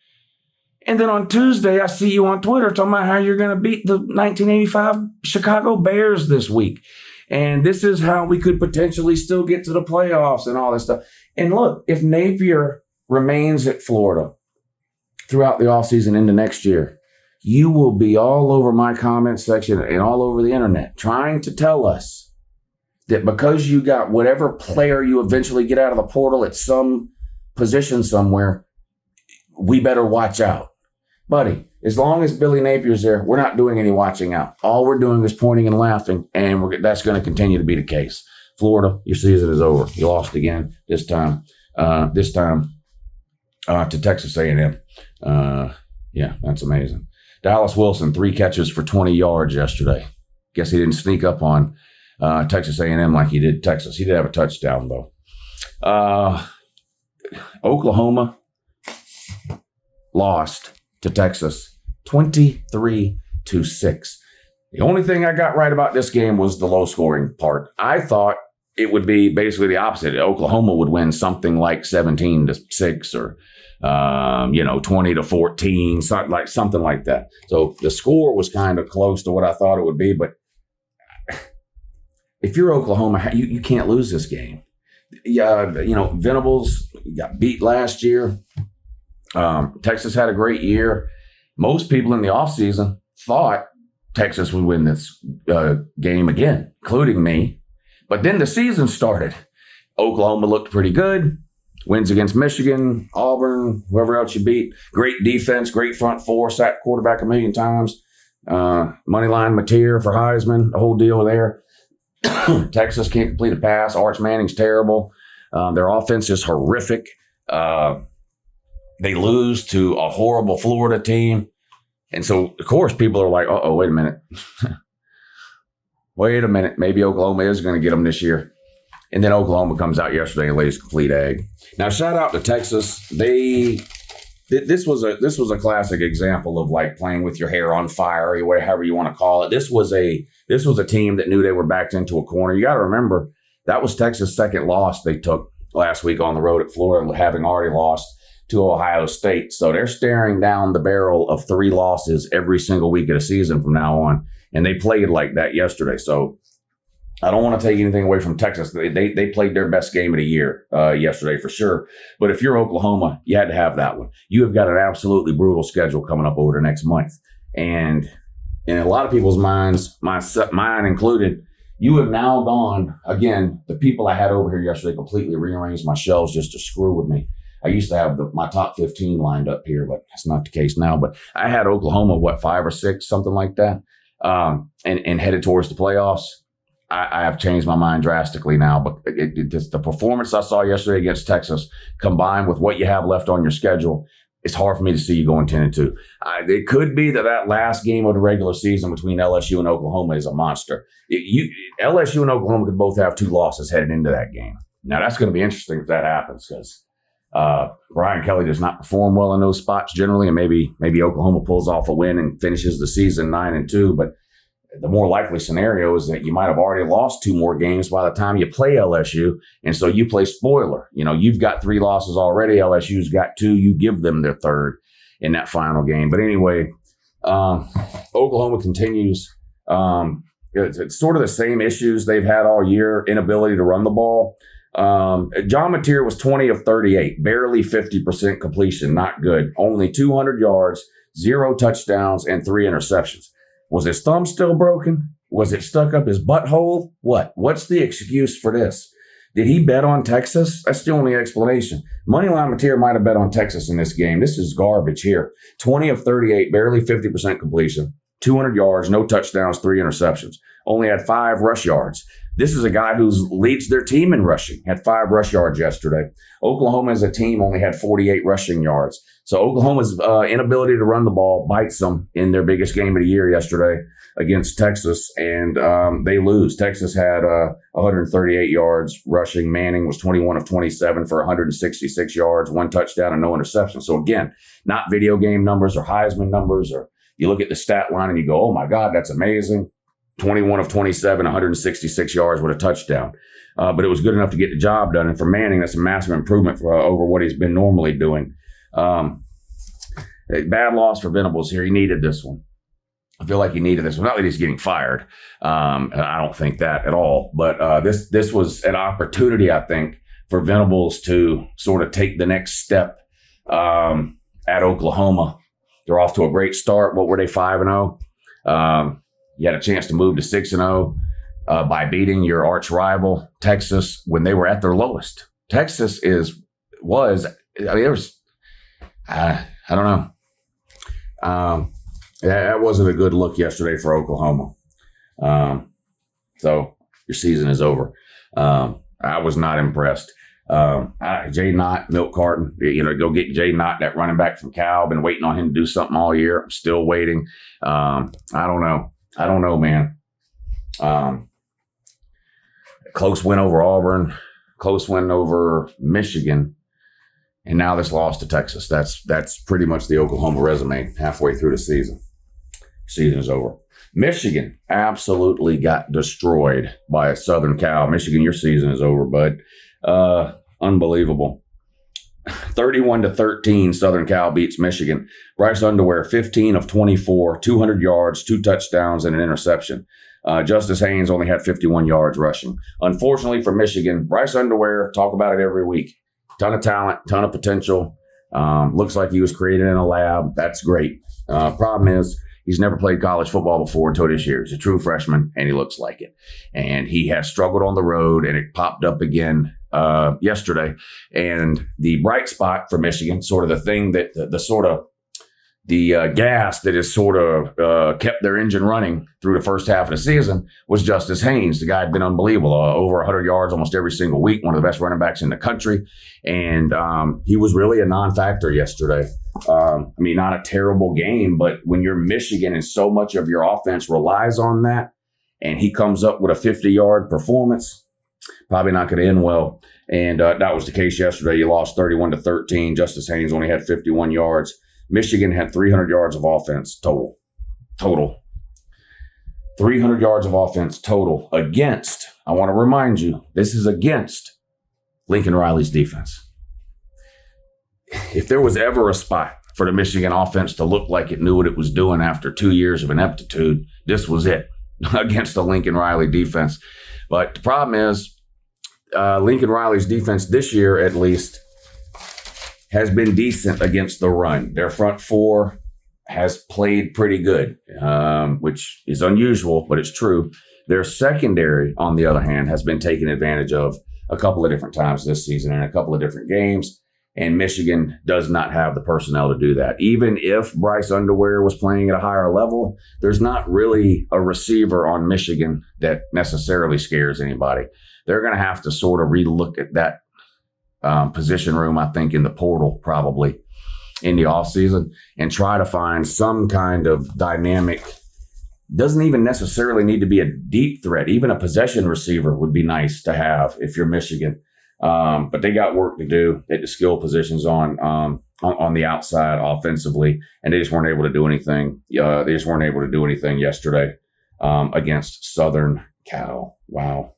And then on Tuesday, I see you on Twitter talking about how you're going to beat the 1985 Chicago Bears this week. And this is how we could potentially still get to the playoffs and all this stuff. And look, if Napier remains at Florida throughout the offseason into next year, you will be all over my comment section and all over the internet trying to tell us that because you got whatever player you eventually get out of the portal at some position somewhere, we better watch out. Buddy, as long as Billy Napier's there, we're not doing any watching out. All we're doing is pointing and laughing, and that's going to continue to be the case. Florida, your season is over. You lost again this time. To Texas A&M. Yeah, that's amazing. Dallas Wilson, 3 catches for 20 yards yesterday. Guess he didn't sneak up on Texas A&M like he did Texas. He did have a touchdown, though. Oklahoma lost to Texas 23-6. The only thing I got right about this game was the low scoring part. I thought it would be basically the opposite. Oklahoma would win something like 17-6 or 20-14, something like that. So the score was kind of close to what I thought it would be. But if you're Oklahoma, you can't lose this game. Venables got beat last year. Texas had a great year. Most people in the offseason thought Texas would win this game again, including me. But then the season started. Oklahoma looked pretty good. Wins against Michigan, Auburn, whoever else you beat. Great defense, great front four, sacked quarterback a million times. Moneyline Mateer for Heisman, the whole deal there. Texas can't complete a pass. Arch Manning's terrible. Their offense is horrific. They lose to a horrible Florida team. And so, of course, people are like, wait a minute. Wait a minute. Maybe Oklahoma is going to get them this year. And then Oklahoma comes out yesterday and lays complete egg. Now, shout out to Texas. This was a classic example of like playing with your hair on fire, or however you want to call it. This was a team that knew they were backed into a corner. You got to remember, that was Texas' second loss they took last week on the road at Florida, having already lost to Ohio State. So they're staring down the barrel of 3 losses every single week of the season from now on. And they played like that yesterday. So I don't want to take anything away from Texas. They played their best game of the year yesterday for sure. But if you're Oklahoma, you had to have that one. You have got an absolutely brutal schedule coming up over the next month. And in a lot of people's minds, mine included, you have now gone, again, the people I had over here yesterday completely rearranged my shelves just to screw with me. I used to have my top 15 lined up here, but that's not the case now. But I had Oklahoma, 5 or 6, something like that, and headed towards the playoffs. I have changed my mind drastically now. But the performance I saw yesterday against Texas, combined with what you have left on your schedule, it's hard for me to see you going 10-2. It could be that last game of the regular season between LSU and Oklahoma is a monster. LSU and Oklahoma could both have 2 losses heading into that game. Now, that's going to be interesting if that happens, because Brian Kelly does not perform well in those spots generally, and maybe Oklahoma pulls off a win and finishes the season 9-2. But the more likely scenario is that you might have already lost 2 more games by the time you play LSU, and so you play spoiler. You've got 3 losses already. LSU's got 2. You give them their 3rd in that final game. But anyway, Oklahoma continues. It's sort of the same issues they've had all year: inability to run the ball. John Mateer was 20 of 38, barely 50% completion, not good. Only 200 yards, 0 touchdowns, and 3 interceptions. Was his thumb still broken? Was it stuck up his butthole? What's the excuse for this? Did he bet on Texas? That's the only explanation. Moneyline Mateer might have bet on Texas in this game. This is garbage here. 20 of 38, barely 50% completion, 200 yards, no touchdowns, 3 interceptions. Only had 5 rush yards. This is a guy who leads their team in rushing. Had 5 rush yards yesterday. Oklahoma as a team only had 48 rushing yards. So Oklahoma's inability to run the ball bites them in their biggest game of the year yesterday against Texas, and they lose. Texas had 138 yards rushing. Manning was 21 of 27 for 166 yards, 1 touchdown, and no interception. So again, not video game numbers or Heisman numbers, or you look at the stat line and you go, oh my God, that's amazing. 21 of 27, 166 yards with a touchdown. But it was good enough to get the job done. And for Manning, that's a massive improvement over what he's been normally doing. Bad loss for Venables here. He needed this one. I feel like he needed this one. Not that he's getting fired. I don't think that at all. But this was an opportunity, I think, for Venables to sort of take the next step at Oklahoma. They're off to a great start. What were they, 5-0? You had a chance to move to 6-0 by beating your arch rival, Texas, when they were at their lowest. Texas I don't know. That wasn't a good look yesterday for Oklahoma. So your season is over. I was not impressed. Jay Knott, milk carton, go get Jay Knott, that running back from Cal. Been waiting on him to do something all year. I'm still waiting. I don't know, man. Close win over Auburn, close win over Michigan. And now this loss to Texas. That's pretty much the Oklahoma resume halfway through the season. Season is over. Michigan absolutely got destroyed by Southern Cal. Michigan, your season is over, bud. Unbelievable. 31-13, Southern Cal beats Michigan. Bryce Underwear, 15 of 24, 200 yards, 2 touchdowns, and an interception. Justice Haynes only had 51 yards rushing. Unfortunately for Michigan, Bryce Underwear, talk about it every week. Ton of talent, ton of potential. Looks like he was created in a lab. That's great. Problem is, he's never played college football before until this year. He's a true freshman, and he looks like it. And he has struggled on the road, and it popped up again yesterday. And the bright spot for Michigan, sort of the thing that the gas that has sort of kept their engine running through the first half of the season was Justice Haynes. The guy had been unbelievable, over 100 yards almost every single week, one of the best running backs in the country. And he was really a non-factor yesterday. Not a terrible game, but when you're Michigan and so much of your offense relies on that, and he comes up with a 50-yard performance, probably not going to end well. And that was the case yesterday. You lost 31-13. Justice Haynes only had 51 yards. Michigan had 300 yards of offense total. 300 yards of offense total against, I want to remind you, this is against Lincoln Riley's defense. If there was ever a spot for the Michigan offense to look like it knew what it was doing after 2 years of ineptitude, this was it against the Lincoln Riley defense. But the problem is, Lincoln Riley's defense this year, at least, has been decent against the run. Their front four has played pretty good, which is unusual, but it's true. Their secondary, on the other hand, has been taken advantage of a couple of different times this season in a couple of different games, and Michigan does not have the personnel to do that. Even if Bryce Underwear was playing at a higher level, there's not really a receiver on Michigan that necessarily scares anybody. They're going to have to sort of relook at that position room, I think, in the portal probably in the offseason and try to find some kind of dynamic. Doesn't even necessarily need to be a deep threat. Even a possession receiver would be nice to have if you're Michigan. But they got work to do at the skill positions on the outside offensively, and they just weren't able to do anything. They just weren't able to do anything yesterday against Southern Cal. Wow.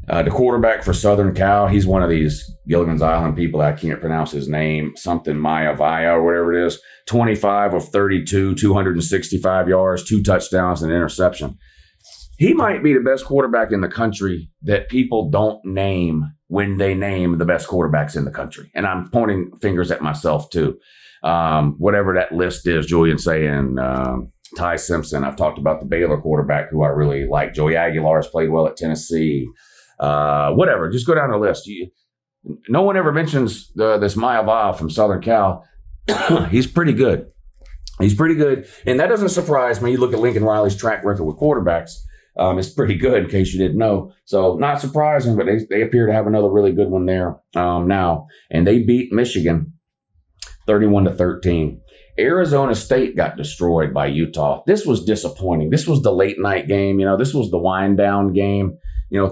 The quarterback for Southern Cal, he's one of these Gilligan's Island people. I can't pronounce his name, something YSIO or whatever it is. 25 of 32, 265 yards, 2 touchdowns, and an interception. He might be the best quarterback in the country that people don't name when they name the best quarterbacks in the country. And I'm pointing fingers at myself too. Whatever that list is, Julian saying, Ty Simpson. I've talked about the Baylor quarterback who I really like. Joey Aguilar has played well at Tennessee. Whatever, just go down the list. No one ever mentions this Mayaval from Southern Cal. He's pretty good. And that doesn't surprise me. You look at Lincoln Riley's track record with quarterbacks. It's pretty good, in case you didn't know. So not surprising, but they appear to have another really good one there now. And they beat Michigan 31-13. Arizona State got destroyed by Utah. This was disappointing. This was the late night game. This was the wind down game.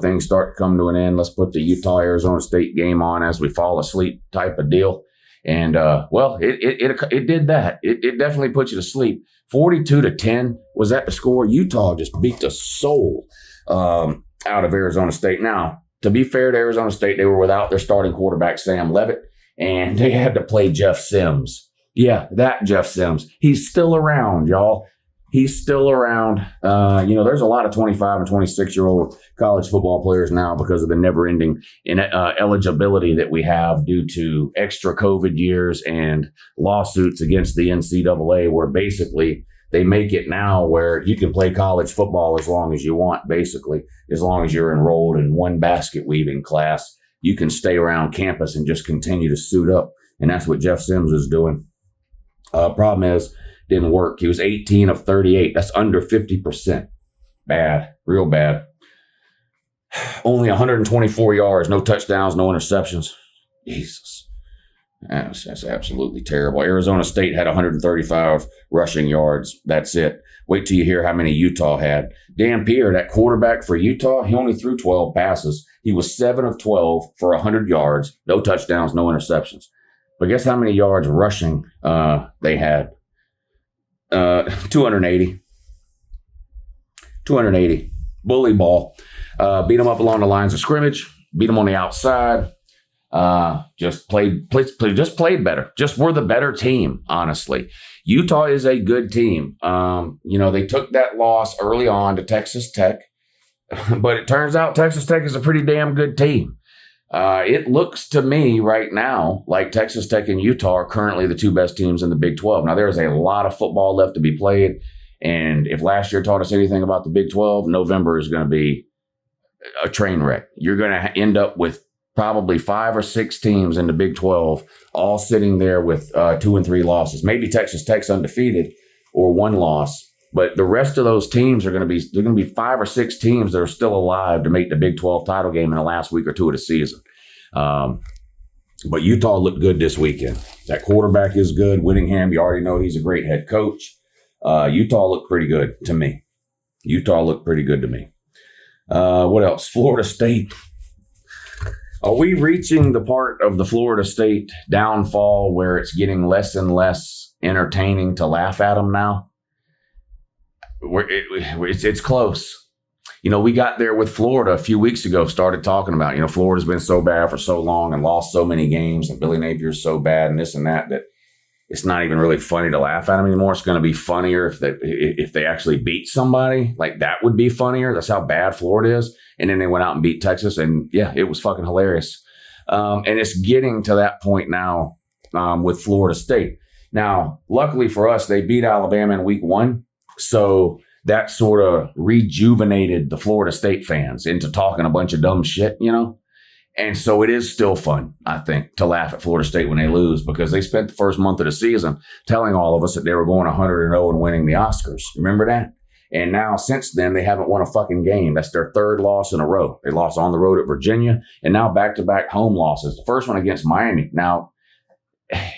Things start to come to an end. Let's put the Utah-Arizona State game on as we fall asleep type of deal. And, it did that. It definitely put you to sleep. 42-10 was that the score. Utah just beat the soul out of Arizona State. Now, to be fair to Arizona State, they were without their starting quarterback, Sam Levitt, and they had to play Jeff Sims. Yeah, that Jeff Sims. He's still around, y'all. He's still around. There's a lot of 25 and 26-year-old college football players now because of the never-ending eligibility that we have due to extra COVID years and lawsuits against the NCAA, where basically they make it now where you can play college football as long as you want, basically. As long as you're enrolled in one basket weaving class, you can stay around campus and just continue to suit up. And that's what Jeff Sims is doing. Problem is, didn't work. He was 18 of 38. That's under 50%. Bad, real bad. Only 124 yards, no touchdowns, no interceptions. Jesus. That's absolutely terrible. Arizona State had 135 rushing yards. That's it. Wait till you hear how many Utah had. Dan Pierre, that quarterback for Utah, he only threw 12 passes. He was 7 of 12 for 100 yards, no touchdowns, no interceptions. But guess how many yards rushing they had? 280. 280. Bully ball. Beat them up along the lines of scrimmage. Beat them on the outside. Just played better. Just were the better team, honestly. Utah is a good team. They took that loss early on to Texas Tech, but it turns out Texas Tech is a pretty damn good team. It looks to me right now like Texas Tech and Utah are currently the two best teams in the Big 12. Now, there is a lot of football left to be played, and if last year taught us anything about the Big 12, November is going to be a train wreck. You're going to end up with probably 5 or 6 teams in the Big 12 all sitting there with 2 and 3 losses. Maybe Texas Tech's undefeated or 1 loss, but the rest of those teams are going to be 5 or 6 teams that are still alive to make the Big 12 title game in the last week or 2 of the season. But Utah looked good this weekend. That quarterback is good. Whittingham, you already know he's a great head coach. Utah looked pretty good to me. What else? Florida State. Are we reaching the part of the Florida State downfall where it's getting less and less entertaining to laugh at them now? It's close. We got there with Florida a few weeks ago, started talking about, Florida's been so bad for so long and lost so many games, and Billy Napier's so bad and this and that it's not even really funny to laugh at them anymore. It's going to be funnier if they actually beat somebody. Like, that would be funnier. That's how bad Florida is. And then they went out and beat Texas, and yeah, it was fucking hilarious. And it's getting to that point now with Florida State. Now, luckily for us, they beat Alabama in week 1. So that sort of rejuvenated the Florida State fans into talking a bunch of dumb shit, And so it is still fun, I think, to laugh at Florida State when they lose, because they spent the first month of the season telling all of us that they were going 100-0 and winning the Oscars. Remember that? And now, since then, they haven't won a fucking game. That's their 3rd loss in a row. They lost on the road at Virginia, and now back-to-back home losses. The first one against Miami. Now,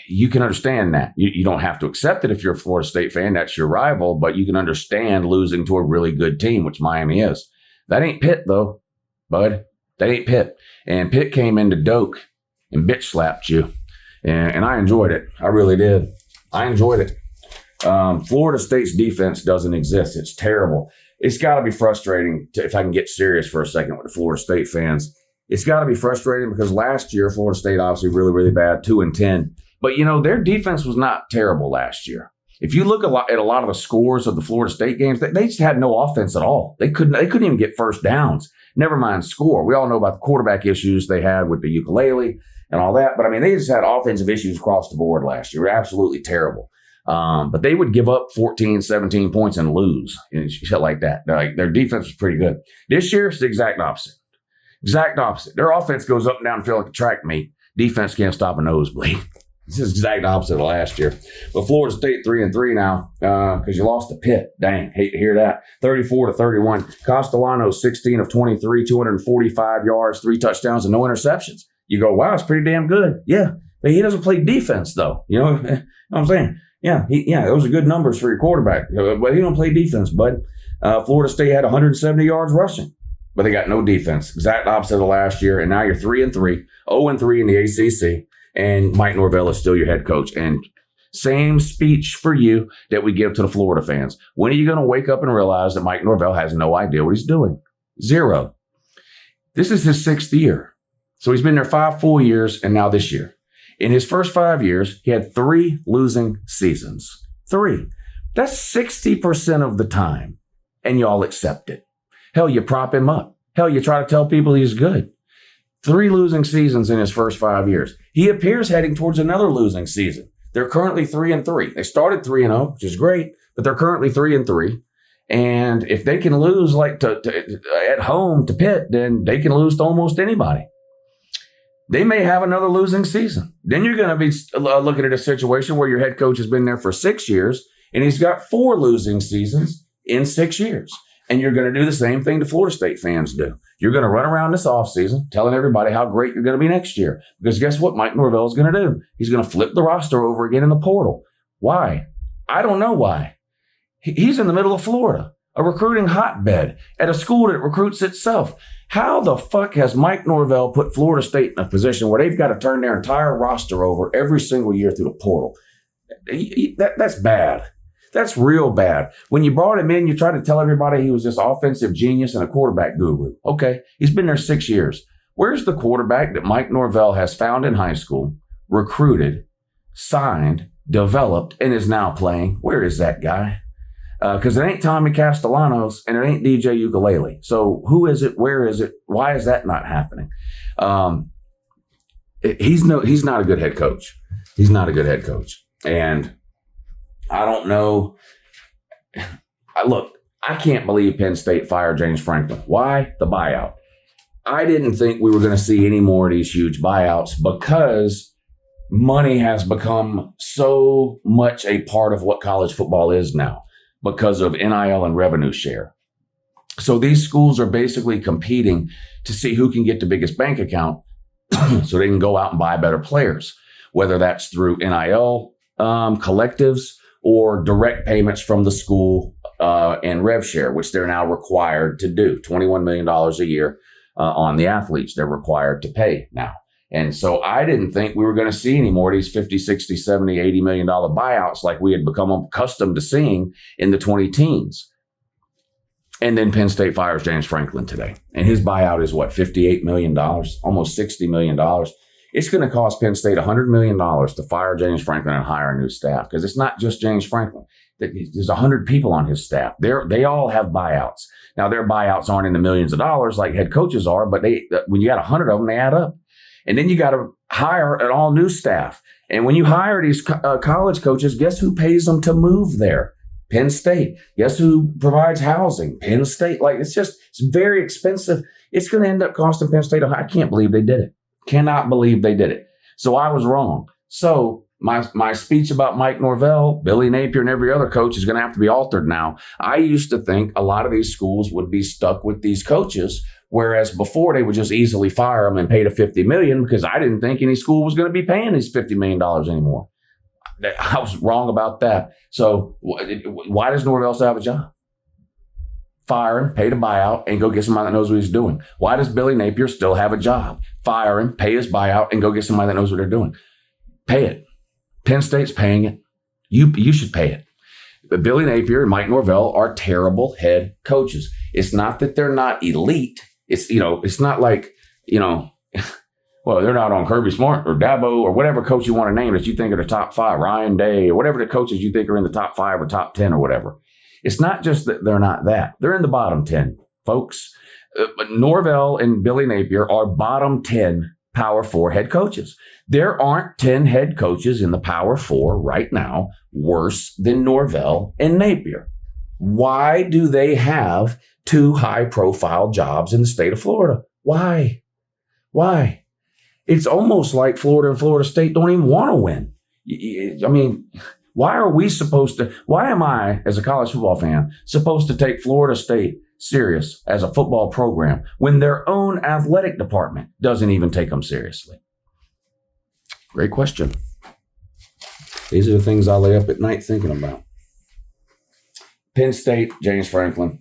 you can understand that. You don't have to accept it if you're a Florida State fan. That's your rival, but you can understand losing to a really good team, which Miami is. That ain't Pitt, though, bud. That ain't Pitt. And Pitt came into Doak and bitch slapped you. And I enjoyed it. I really did. I enjoyed it. Florida State's defense doesn't exist. It's terrible. It's got to be frustrating, if I can get serious for a second with the Florida State fans. It's got to be frustrating because last year, Florida State obviously really, really bad, 2-10. But, their defense was not terrible last year. If you look at a lot of the scores of the Florida State games, they just had no offense at all. They couldn't even get first downs. Never mind score. We all know about the quarterback issues they had with the ukulele and all that. But, they just had offensive issues across the board last year. Absolutely terrible. But they would give up 14, 17 points and lose and shit like that. Their defense was pretty good. This year, it's the exact opposite. Exact opposite. Their offense goes up and down the field like a track meet. Defense can't stop a nosebleed. This is the exact opposite of last year. But Florida State 3-3 now because you lost to Pitt. Dang, hate to hear that. 34-31. Castellano 16 of 23, 245 yards, 3 touchdowns, and no interceptions. You go, wow, it's pretty damn good. Yeah, but he doesn't play defense though. You know what I'm saying? Yeah, those are good numbers for your quarterback. But he don't play defense, bud. Florida State had 170 yards rushing, but they got no defense. Exact opposite of last year. And now you're 3-3, 0-3 in the ACC. And Mike Norvell is still your head coach. And same speech for you that we give to the Florida fans. When are you going to wake up and realize that Mike Norvell has no idea what he's doing? 0. This is his 6th year. So he's been there 5 full years and now this year. In his first 5 years, he had 3 losing seasons. 3. That's 60% of the time. And y'all accept it. Hell, you prop him up. Hell, you try to tell people he's good. 3 losing seasons in his first 5 years. He appears heading towards another losing season. They're currently 3-3. They started 3-0, which is great, but they're currently 3-3. And if they can lose at home to Pitt, then they can lose to almost anybody. They may have another losing season. Then you're going to be looking at a situation where your head coach has been there for 6 years and he's got 4 losing seasons in 6 years. And you're going to do the same thing the Florida State fans do. You're going to run around this offseason telling everybody how great you're going to be next year. Because guess what Mike Norvell is going to do? He's going to flip the roster over again in the portal. Why? I don't know why. He's in the middle of Florida. a recruiting hotbed at a school that recruits itself. How the fuck has Mike Norvell put Florida State in a position where they've got to turn their entire roster over every single year through the portal? That's bad. That's real bad. When you brought him in, you tried to tell everybody he was this offensive genius and a quarterback guru. Okay, he's been there 6 years. Where's the quarterback that Mike Norvell has found in high school, recruited, signed, developed, and is now playing? Where is that guy? Because it ain't Tommy Castellanos and it ain't DJ Ukulele. So who is it? Where is it? Why is that not happening? He's not a good head coach. He's not a good head coach. And I don't know. Look, I can't believe Penn State fired James Franklin. Why? The buyout. I didn't think we were going to see any more of these huge buyouts because money has become so much a part of what college football is now because of NIL and revenue share. So these schools are basically competing to see who can get the biggest bank account so they can go out and buy better players, whether that's through NIL collectives or direct payments from the school and rev share, which they're now required to do. $21 million a year on the athletes they're required to pay now. And so I didn't think we were going to see any more of these 50, 60, 70, $80 million buyouts like we had become accustomed to seeing in the 2010s. And then Penn State fires James Franklin today. And his buyout is what, $58 million, almost $60 million. It's going to cost Penn State $100 million to fire James Franklin and hire a new staff because it's not just James Franklin. There's 100 people on his staff. They all have buyouts. Now, their buyouts aren't in the millions of dollars like head coaches are, but when you got 100 of them, they add up. And then you got to hire an all new staff. And when you hire these college coaches, guess who pays them to move there? Penn State. Guess who provides housing? Penn State. Like, it's very expensive. It's going to end up costing Penn State. I can't believe they did it. Cannot believe they did it. So I was wrong. So my speech about Mike Norvell, Billy Napier, and every other coach is going to have to be altered now. I used to think a lot of these schools would be stuck with these coaches, whereas before they would just easily fire them and pay the $50 million because I didn't think any school was going to be paying these $50 million anymore. I was wrong about that. So why does Norvell still have a job? Fire him, pay the buyout, and go get somebody that knows what he's doing. Why does Billy Napier still have a job? Fire him, pay his buyout, and go get somebody that knows what they're doing. Pay it. Penn State's paying it. You should pay it. But Billy Napier and Mike Norvell are terrible head coaches. It's not that they're not elite. It's not like, well, they're not on Kirby Smart or Dabo or whatever coach you want to name that you think are the top 5, Ryan Day or whatever the coaches you think are in the top 5 or top 10 or whatever. It's not just that they're not that. They're in the bottom 10, folks. But Norvell and Billy Napier are bottom 10 Power 4 head coaches. There aren't 10 head coaches in the Power 4 right now worse than Norvell and Napier. Why do they have 2 high-profile jobs in the state of Florida? Why? It's almost like Florida and Florida State don't even want to win. I mean, why am I, as a college football fan, supposed to take Florida State serious as a football program when their own athletic department doesn't even take them seriously? Great question. These are the things I lay up at night thinking about. Penn State, James Franklin,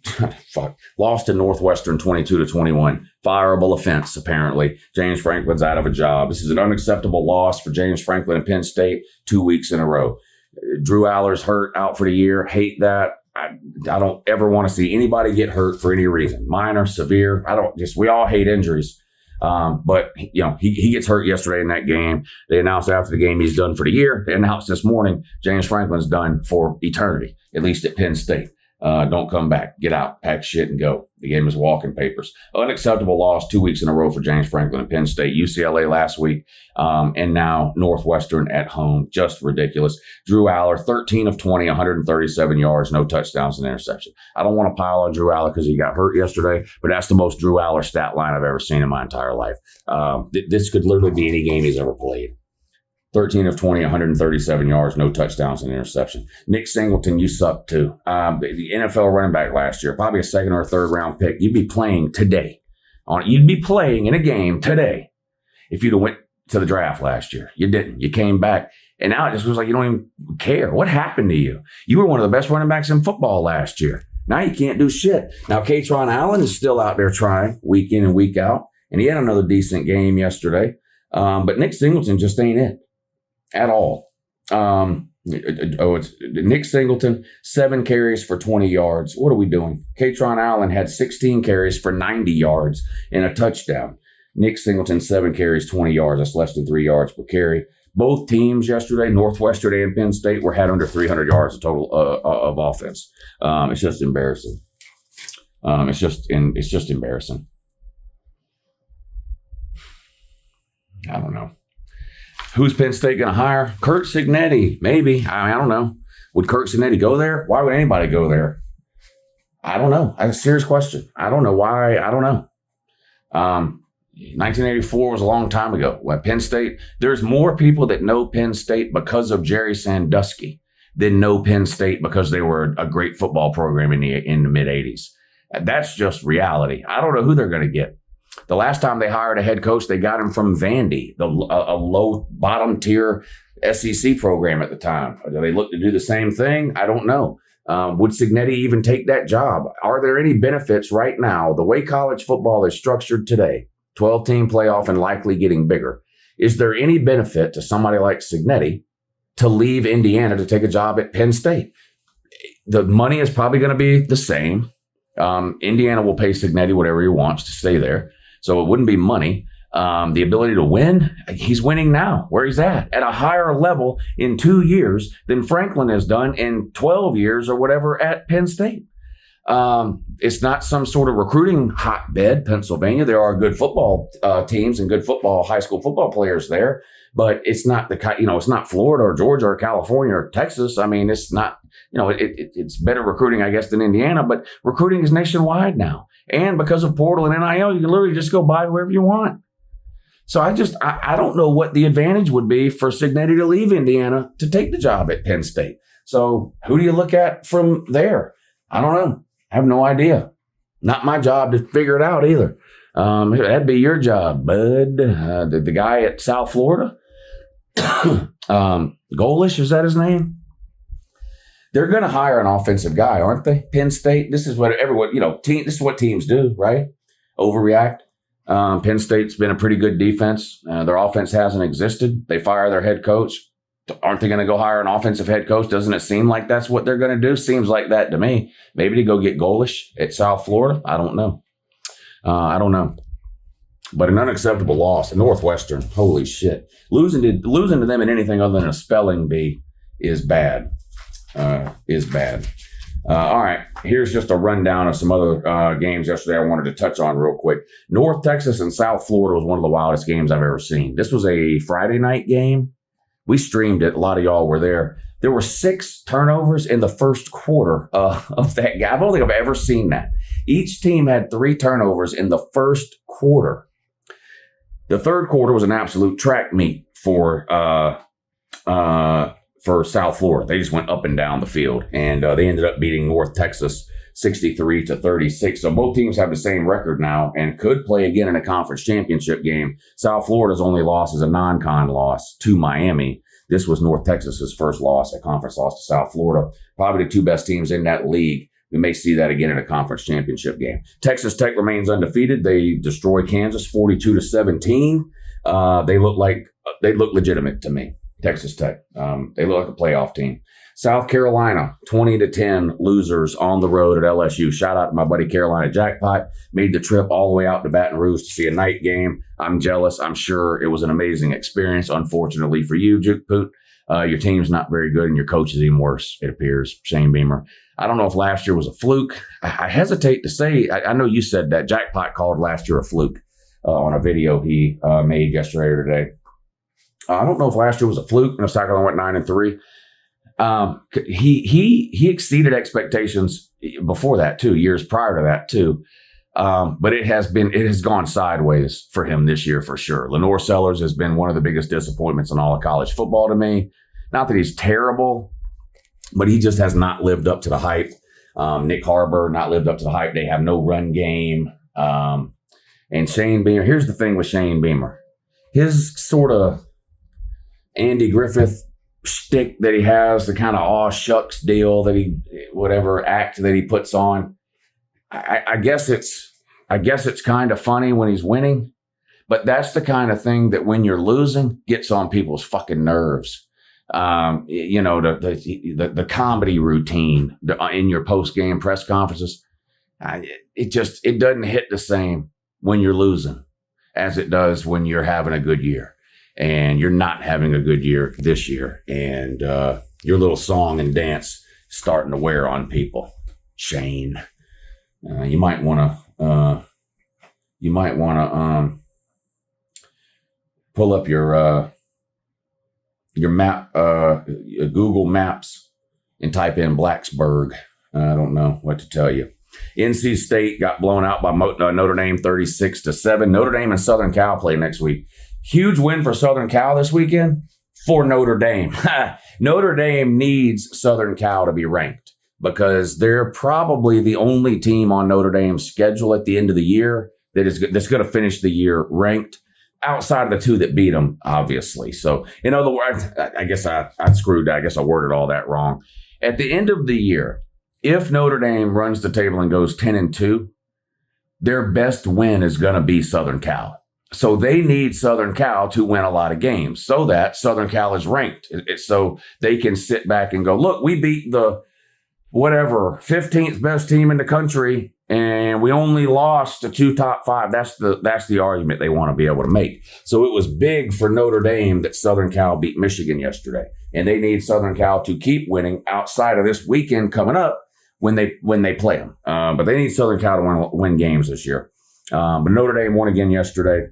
lost to Northwestern 22-21. Fireable offense, apparently. James Franklin's out of a job. This is an unacceptable loss for James Franklin and Penn State 2 weeks in a row. Drew Aller's hurt, out for the year. Hate that. I don't ever want to see anybody get hurt for any reason. Minor, severe. We all hate injuries. But he gets hurt yesterday in that game. They announced after the game he's done for the year. They announced this morning James Franklin's done for eternity, at least at Penn State. Don't come back. Get out, pack shit, and go. The game is walking papers. Unacceptable loss 2 weeks in a row for James Franklin and Penn State. UCLA last week, and now Northwestern at home. Just ridiculous. Drew Aller, 13 of 20, 137 yards, no touchdowns and interception. I don't want to pile on Drew Aller because he got hurt yesterday, but that's the most Drew Aller stat line I've ever seen in my entire life. This could literally be any game he's ever played. 13 of 20, 137 yards, no touchdowns and interception. Nick Singleton, you suck too. The NFL running back last year, probably a 2nd or 3rd round pick. You'd be playing today. You'd be playing in a game today if you'd have went to the draft last year. You didn't. You came back. And now it just feels like you don't even care. What happened to you? You were one of the best running backs in football last year. Now you can't do shit. Now, Katron Allen is still out there trying week in and week out, and he had another decent game yesterday. But Nick Singleton just ain't it at all. It's Nick Singleton, 7 carries for 20 yards. What are we doing? Katron Allen had 16 carries for 90 yards and a touchdown. Nick Singleton, 7 carries, 20 yards. That's less than 3 yards per carry. Both teams yesterday, Northwestern and Penn State, had under 300 yards of total of offense. It's just embarrassing. It's just embarrassing. I don't know. Who's Penn State going to hire? Curt Cignetti, maybe. I don't know. Would Curt Cignetti go there? Why would anybody go there? I don't know. That's a serious question. I don't know why. I don't know. 1984 was a long time ago. At Penn State, there's more people that know Penn State because of Jerry Sandusky than know Penn State because they were a great football program in the mid 80s. That's just reality. I don't know who they're going to get. The last time they hired a head coach, they got him from Vandy, a low bottom tier SEC program at the time. Do they look to do the same thing? I don't know. Would Cignetti even take that job? Are there any benefits right now? The way college football is structured today, 12-team playoff and likely getting bigger. Is there any benefit to somebody like Cignetti to leave Indiana to take a job at Penn State? The money is probably going to be the same. Indiana will pay Cignetti whatever he wants to stay there. So it wouldn't be money. The ability to win, he's winning now where he's at a higher level in 2 years than Franklin has done in 12 years or whatever at Penn State. It's not some sort of recruiting hotbed, Pennsylvania. There are good football teams and good high school football players there, but it's not it's not Florida or Georgia or California or Texas. I mean, it's not, it's better recruiting, I guess, than Indiana, but recruiting is nationwide now. And because of portal and NIL, you can literally just go buy whoever you want. So I don't know what the advantage would be for Cignetti to leave Indiana to take the job at Penn State. So who do you look at from there? I don't know. I have no idea. Not my job to figure it out either. That'd be your job, bud. The guy at South Florida, Golish, is that his name? They're going to hire an offensive guy, aren't they? Penn State. This is what everyone, this is what teams do, right? Overreact. Penn State's been a pretty good defense. Their offense hasn't existed. They fire their head coach. Aren't they going to go hire an offensive head coach? Doesn't it seem like that's what they're going to do? Seems like that to me. Maybe to go get Golish at South Florida. I don't know. But an unacceptable loss at Northwestern. Holy shit. Losing to them in anything other than a spelling bee is bad. All right, here's just a rundown of some other games yesterday I wanted to touch on real quick. North Texas and South Florida was one of the wildest games I've ever seen. This was a Friday night game. We streamed it. A lot of y'all were there. There were 6 turnovers in the first quarter of that game. I don't think I've ever seen that. Each team had 3 turnovers in the first quarter. The third quarter was an absolute track meet for South Florida. They just went up and down the field, and they ended up beating North Texas 63-36. So both teams have the same record now and could play again in a conference championship game. South Florida's only loss is a non-con loss to Miami. This was North Texas's first loss, a conference loss to South Florida. Probably the 2 best teams in that league. We may see that again in a conference championship game. Texas Tech remains undefeated. They destroyed Kansas 42-17. They look legitimate to me. Texas Tech. They look like a playoff team. South Carolina, 20-10 losers on the road at LSU. Shout out to my buddy Carolina Jackpot. Made the trip all the way out to Baton Rouge to see a night game. I'm jealous. I'm sure it was an amazing experience. Unfortunately for you, Juke Poot, your team's not very good and your coach is even worse, it appears. Shane Beamer. I don't know if last year was a fluke. I hesitate to say, I know you said that. Jackpot called last year a fluke on a video he made yesterday or today. I don't know if last year was a fluke. South Carolina went 9-3. He exceeded expectations before that too, years prior to that too. But it has gone sideways for him this year for sure. Lenore Sellers has been one of the biggest disappointments in all of college football to me. Not that he's terrible, but he just has not lived up to the hype. Nick Harbor not lived up to the hype. They have no run game. And Shane Beamer. Here's the thing with Shane Beamer. His sort of Andy Griffith shtick that he has, the kind of aw shucks deal that whatever act that he puts on. I guess it's kind of funny when he's winning, but that's the kind of thing that when you're losing gets on people's fucking nerves. The comedy routine in your post game press conferences, it doesn't hit the same when you're losing as it does when you're having a good year. And you're not having a good year this year, and your little song and dance starting to wear on people. Shane, you might want to pull up your map, Google Maps, and type in Blacksburg. I don't know what to tell you. NC State got blown out by Notre Dame 36-7. Notre Dame and Southern Cal play next week. Huge win for Southern Cal this weekend for Notre Dame. Notre Dame needs Southern Cal to be ranked because they're probably the only team on Notre Dame's schedule at the end of the year that's going to finish the year ranked outside of the two that beat them, obviously. So, in other words, I guess I screwed that. I guess I worded all that wrong. At the end of the year, if Notre Dame runs the table and goes 10-2, their best win is going to be Southern Cal. So they need Southern Cal to win a lot of games so that Southern Cal is ranked. So they can sit back and go, look, we beat the 15th best team in the country, and we only lost to 2 top 5. That's the argument they want to be able to make. So it was big for Notre Dame that Southern Cal beat Michigan yesterday, and they need Southern Cal to keep winning outside of this weekend coming up when they play them. But they need Southern Cal to win games this year. But Notre Dame won again yesterday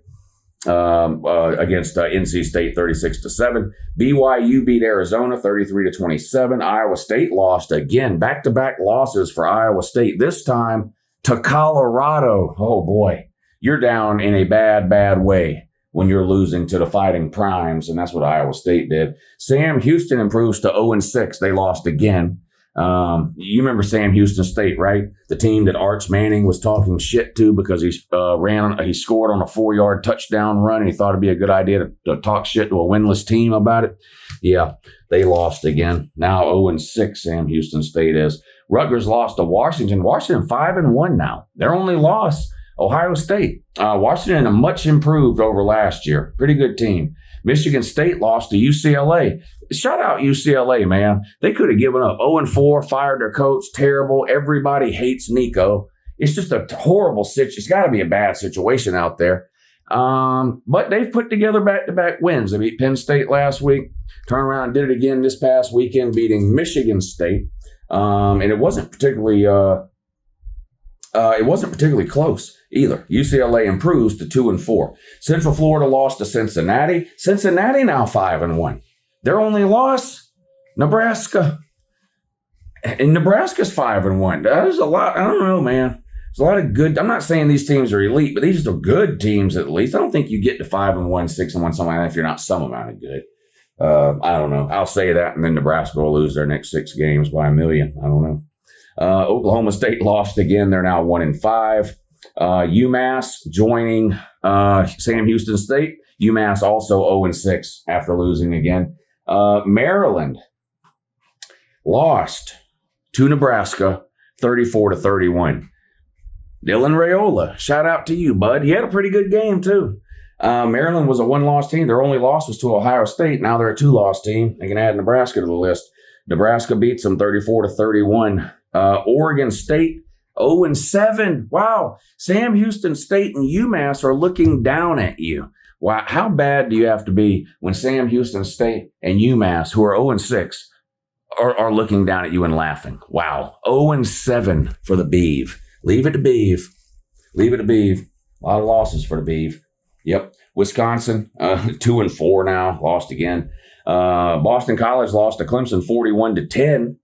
against NC State 36-7. BYU beat Arizona 33-27. Iowa State lost again, back-to-back losses for Iowa State, this time to Colorado. Oh boy, you're down in a bad way when you're losing to the Fighting Primes, and that's what Iowa State did. Sam Houston improves to 0-6. They lost again. You remember Sam Houston State, right? The team that Arch Manning was talking shit to because he scored on a 4-yard touchdown run, and he thought it'd be a good idea to talk shit to a winless team about it. Yeah, they lost again. Now 0-6 Sam Houston State is. Rutgers lost to Washington. Washington 5-1 now. Their only loss, Ohio State. Washington a much improved over last year. Pretty good team. Michigan State lost to UCLA. Shout out UCLA, man. They could have given up 0-4, fired their coach. Terrible. Everybody hates Nico. It's just a horrible situation. It's got to be a bad situation out there. But they've put together back-to-back wins. They beat Penn State last week. Turned around and did it again this past weekend, beating Michigan State. And it wasn't particularly close either. UCLA improves to 2-4. Central Florida lost to Cincinnati. Cincinnati now 5-1. Their only loss, Nebraska. And Nebraska's 5-1. There's a lot. I don't know, man. There's a lot of good. I'm not saying these teams are elite, but these are good teams at least. I don't think you get to 5-1, 6-1, something like that if you're not some amount of good. I don't know. I'll say that, and then Nebraska will lose their next 6 games by 1 million. I don't know. Oklahoma State lost again. They're now 1-5. UMass joining Sam Houston State. UMass also 0-6 after losing again. Maryland lost to Nebraska 34-31. Dylan Raiola, shout out to you, bud. He had a pretty good game, too. Maryland was a 1-loss team. Their only loss was to Ohio State. Now they're a 2-loss team. They can add Nebraska to the list. Nebraska beats them 34-31. Oregon State 0-7. Wow. Sam Houston State and UMass are looking down at you. Wow. How bad do you have to be when Sam Houston State and UMass, who are 0-6, are looking down at you and laughing? Wow. 0-7 for the Beeve. Leave it to Beeve. Leave it to Beeve. A lot of losses for the Beeve. Yep. Wisconsin, 2-4 now. Lost again. Boston College lost to Clemson 41-10.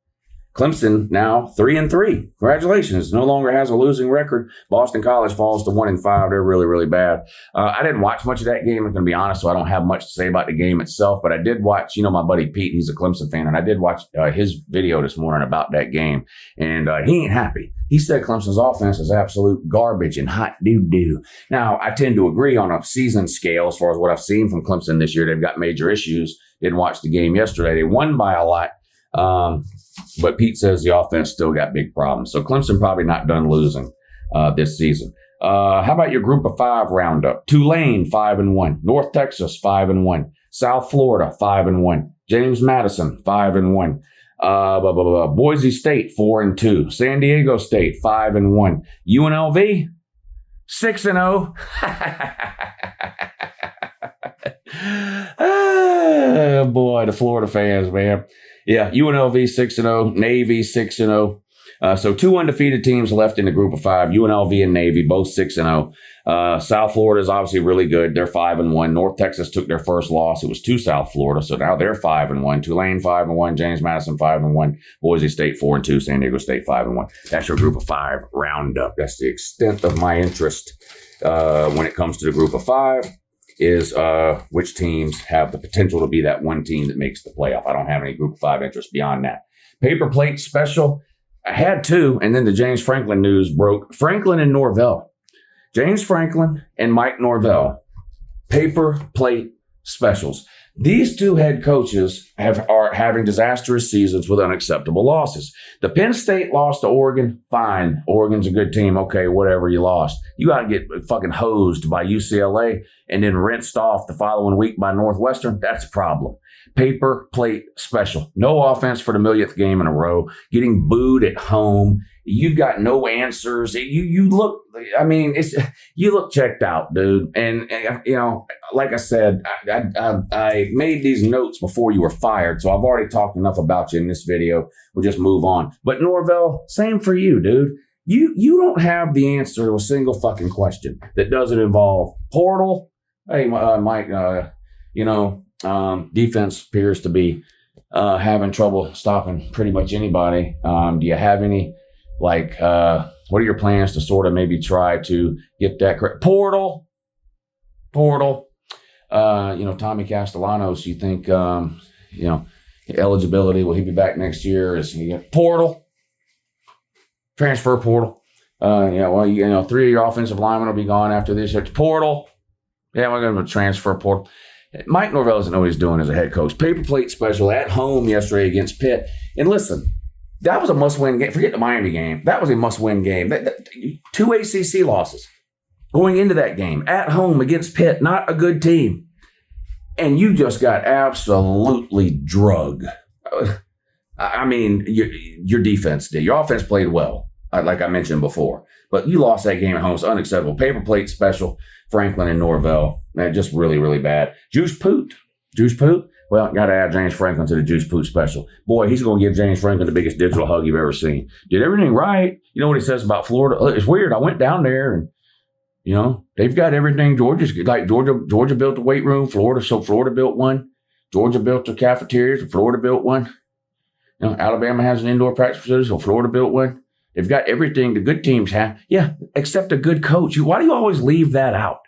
Clemson now 3-3. Congratulations. No longer has a losing record. Boston College falls to 1-5. They're really, really bad. I didn't watch much of that game, I'm going to be honest, so I don't have much to say about the game itself, but I did watch, my buddy Pete, he's a Clemson fan, and I did watch his video this morning about that game, and he ain't happy. He said Clemson's offense is absolute garbage and hot doo-doo. Now, I tend to agree on a season scale as far as what I've seen from Clemson this year. They've got major issues. Didn't watch the game yesterday. They won by a lot. But Pete says the offense still got big problems. So Clemson probably not done losing this season. How about your group of 5 roundup? Tulane, 5-1. North Texas, 5-1. South Florida, 5-1. James Madison, 5-1. Boise State, 4-2. San Diego State, 5-1. UNLV, 6-0. Oh, boy, the Florida fans, man. Yeah, UNLV 6-0, Navy 6-0. So 2 undefeated teams left in the group of 5. UNLV and Navy, both 6-0. South Florida is obviously really good. They're 5-1. North Texas took their first loss. It was to South Florida, so now they're 5-1. Tulane 5-1. James Madison 5-1. Boise State 4-2. San Diego State 5-1. That's your group of 5 roundup. That's the extent of my interest when it comes to the group of 5. Is which teams have the potential to be that one team that makes the playoff. I don't have any group of 5 interest beyond that. Paper plate special. I had 2, and then the James Franklin news broke. Franklin and Norvell. James Franklin and Mike Norvell. Paper plate specials. These 2 head coaches are having disastrous seasons with unacceptable losses. The Penn State loss to Oregon, fine. Oregon's a good team. Okay, whatever, you lost. You got to get fucking hosed by UCLA and then rinsed off the following week by Northwestern. That's a problem. Paper plate special. No offense for the millionth game in a row. Getting booed at home. You got no answers. You look, you look checked out, dude. And like I said, I made these notes before you were fired, so I've already talked enough about you in this video. We'll just move on. But Norvell, same for you, dude. You don't have the answer to a single fucking question that doesn't involve portal. Hey, Mike, defense appears to be having trouble stopping pretty much anybody. Do you have any, what are your plans to sort of maybe try to get that correct? Portal. Tommy Castellanos, you think, eligibility, will he be back next year? Is he portal? Transfer portal. 3 of your offensive linemen will be gone after this year. Portal. Yeah, we're going to transfer portal. Mike Norvell doesn't know what he's doing as a head coach. Paper plate special at home yesterday against Pitt. And listen, that was a must-win game. Forget the Miami game. That was a must-win game. 2 ACC losses going into that game at home against Pitt. Not a good team. And you just got absolutely drugged. Your defense did. Your offense played well, like I mentioned before. But you lost that game at home. It's unacceptable. Paper plate special, Franklin and Norvell. Man, just really, really bad. Juice Poot. Well, got to add James Franklin to the Juice Poot special. Boy, he's going to give James Franklin the biggest digital hug you've ever seen. Did everything right. You know what he says about Florida? It's weird. I went down there and, they've got everything. Georgia built the weight room. Florida built one. Georgia built the cafeterias. Florida built one. Alabama has an indoor practice facility, so Florida built one. They've got everything the good teams have. Yeah, except a good coach. Why do you always leave that out,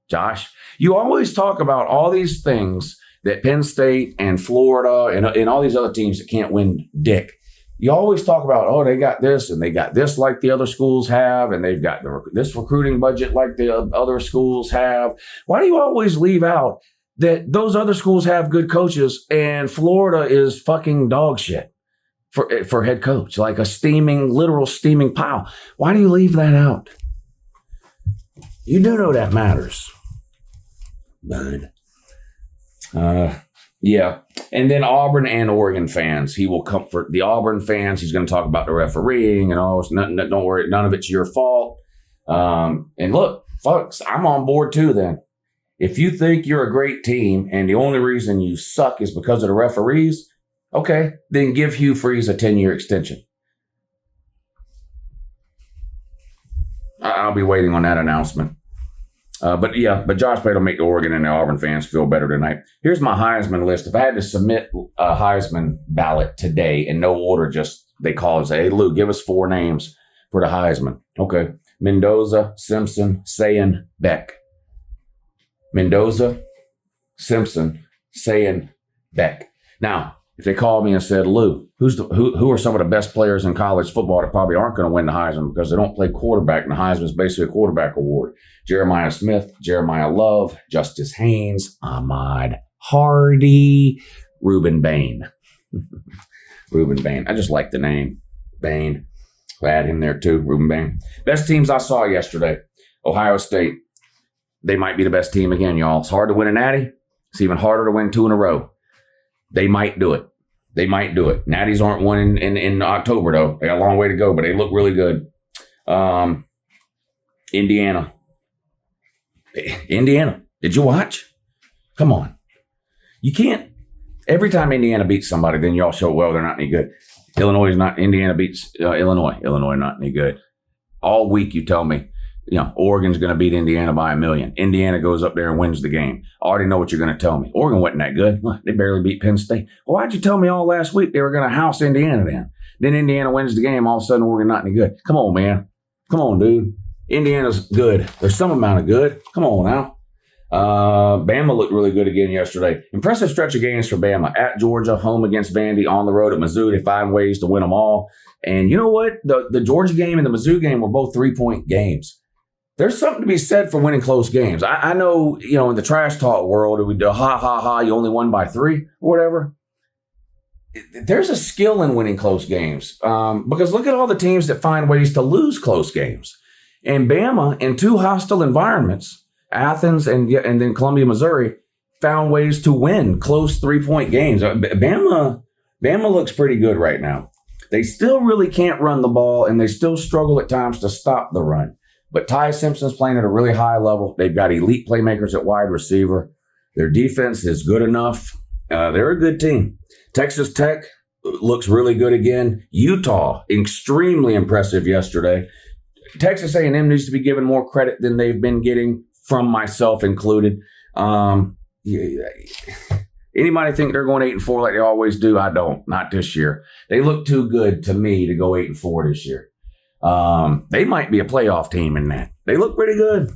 Josh? You always talk about all these things that Penn State and Florida and all these other teams that can't win dick. You always talk about, they got this and they got this like the other schools have, and they've got this recruiting budget like the other schools have. Why do you always leave out that those other schools have good coaches and Florida is fucking dog shit for head coach, like a literal steaming pile? Why do you leave that out? You do know that matters, bud. Yeah. And then Auburn and Oregon fans, he will comfort the Auburn fans. He's going to talk about the refereeing and all. Don't worry, none of it's your fault. And look, folks, I'm on board too then. If you think you're a great team and the only reason you suck is because of the referees, okay, then give Hugh Freeze a 10-year extension. I'll be waiting on that announcement. But Josh Pate will make the Oregon and the Auburn fans feel better tonight. Here's my Heisman list. If I had to submit a Heisman ballot today in no order, just they call and say, hey, Lou, give us 4 names for the Heisman. Okay. Mendoza, Simpson, Sayin, Beck. Mendoza, Simpson, Sayin, Beck. Now, if they called me and said, Lou, who are some of the best players in college football that probably aren't going to win the Heisman because they don't play quarterback, and the Heisman is basically a quarterback award? Jeremiah Smith, Jeremiah Love, Justice Haynes, Ahmad Hardy, Reuben Bain. Reuben Bain. I just like the name. Bain. I'll add him there too, Reuben Bain. Best teams I saw yesterday. Ohio State. They might be the best team again, y'all. It's hard to win a natty. It's even harder to win 2 in a row. They might do it. They might do it. Natties aren't won in October, though. They got a long way to go, but they look really good. Indiana. Did you watch? Come on. You can't. Every time Indiana beats somebody, then y'all show, well, they're not any good. Indiana beats Illinois. Illinois not any good. All week you tell me, Oregon's going to beat Indiana by 1,000,000. Indiana goes up there and wins the game. I already know what you're going to tell me. Oregon wasn't that good. They barely beat Penn State. Well, why'd you tell me all last week they were going to house Indiana then? Then Indiana wins the game. All of a sudden, Oregon not any good. Come on, man. Come on, dude. Indiana's good. There's some amount of good. Come on now. Bama looked really good again yesterday. Impressive stretch of games for Bama. At Georgia, home against Vandy, on the road at Mizzou. They find ways to win them all. And you know what? The Georgia game and the Mizzou game were both 3-point games. There's something to be said for winning close games. I know, in the trash talk world, we do you only won by 3 or whatever. There's a skill in winning close games because look at all the teams that find ways to lose close games. And Bama, in 2 hostile environments, Athens and then Columbia, Missouri, found ways to win close 3-point games. Bama looks pretty good right now. They still really can't run the ball, and they still struggle at times to stop the run. But Ty Simpson's playing at a really high level. They've got elite playmakers at wide receiver. Their defense is good enough. They're a good team. Texas Tech looks really good again. Utah, extremely impressive yesterday. Texas A&M needs to be given more credit than they've been getting, from myself included. Anybody think they're going 8-4 like they always do? I don't. Not this year. They look too good to me to go 8-4 this year. They might be a playoff team in that. They look pretty good.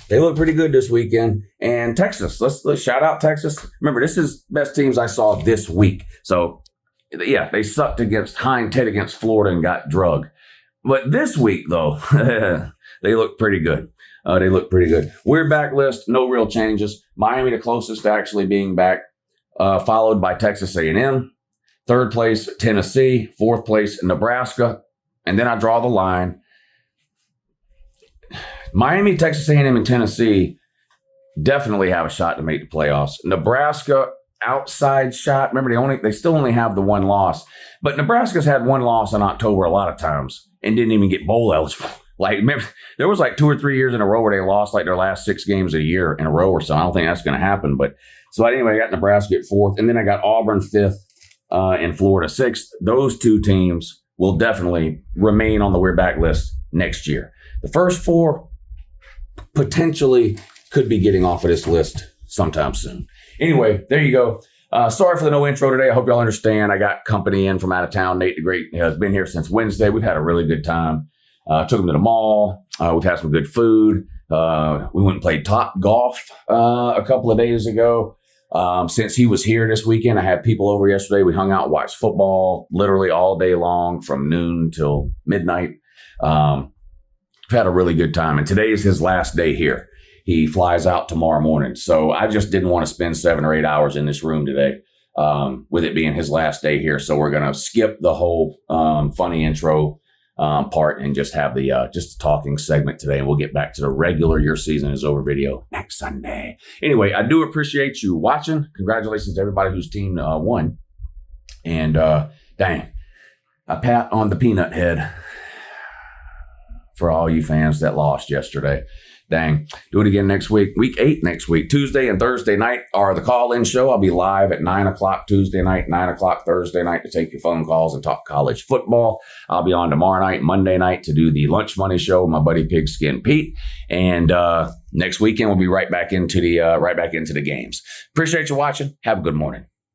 They look pretty good this weekend. And Texas, let's shout out Texas. Remember, this is best teams I saw this week. So, yeah, they sucked against Ted against Florida and got drugged. But this week, though, they look pretty good. We're back list, no real changes. Miami, the closest to actually being back, followed by Texas A&M. 3rd place, Tennessee. 4th place, Nebraska. And then I draw the line. Miami, Texas A&M, and Tennessee definitely have a shot to make the playoffs. Nebraska, outside shot. Remember, they still only have the 1 loss. But Nebraska's had 1 loss in October a lot of times and didn't even get bowl eligible. Remember, there was 2 or 3 years in a row where they lost their last 6 games a year in a row or so. I don't think that's going to happen. But so anyway, I got Nebraska at 4th, and then I got Auburn 5th and Florida 6th. Those 2 teams will definitely remain on the We're Back list next year. The first 4 potentially could be getting off of this list sometime soon. Anyway, there you go. Sorry for the no intro today. I hope y'all understand. I got company in from out of town. Nate the Great has been here since Wednesday. We've had a really good time. Took him to the mall. We've had some good food. We went and played top golf a couple of days ago. Since he was here this weekend, I had people over yesterday. We hung out and watched football literally all day long from noon till midnight. We've had a really good time. And today is his last day here. He flies out tomorrow morning. So I just didn't want to spend 7 or 8 hours in this room today with it being his last day here. So we're going to skip the whole funny intro part and just have the just a talking segment today. And we'll get back to the regular Your Season Is Over video next Sunday. Anyway, I do appreciate you watching. Congratulations to everybody whose team won. And dang, a pat on the peanut head for all you fans that lost yesterday. Dang. Do it again next week. Week 8 next week. Tuesday and Thursday night are the call-in show. I'll be live at 9 o'clock Tuesday night, 9 o'clock Thursday night to take your phone calls and talk college football. I'll be on tomorrow night, Monday night, to do the Lunch Money Show with my buddy Pigskin Pete. And next weekend, we'll be right back into the games. Appreciate you watching. Have a good morning.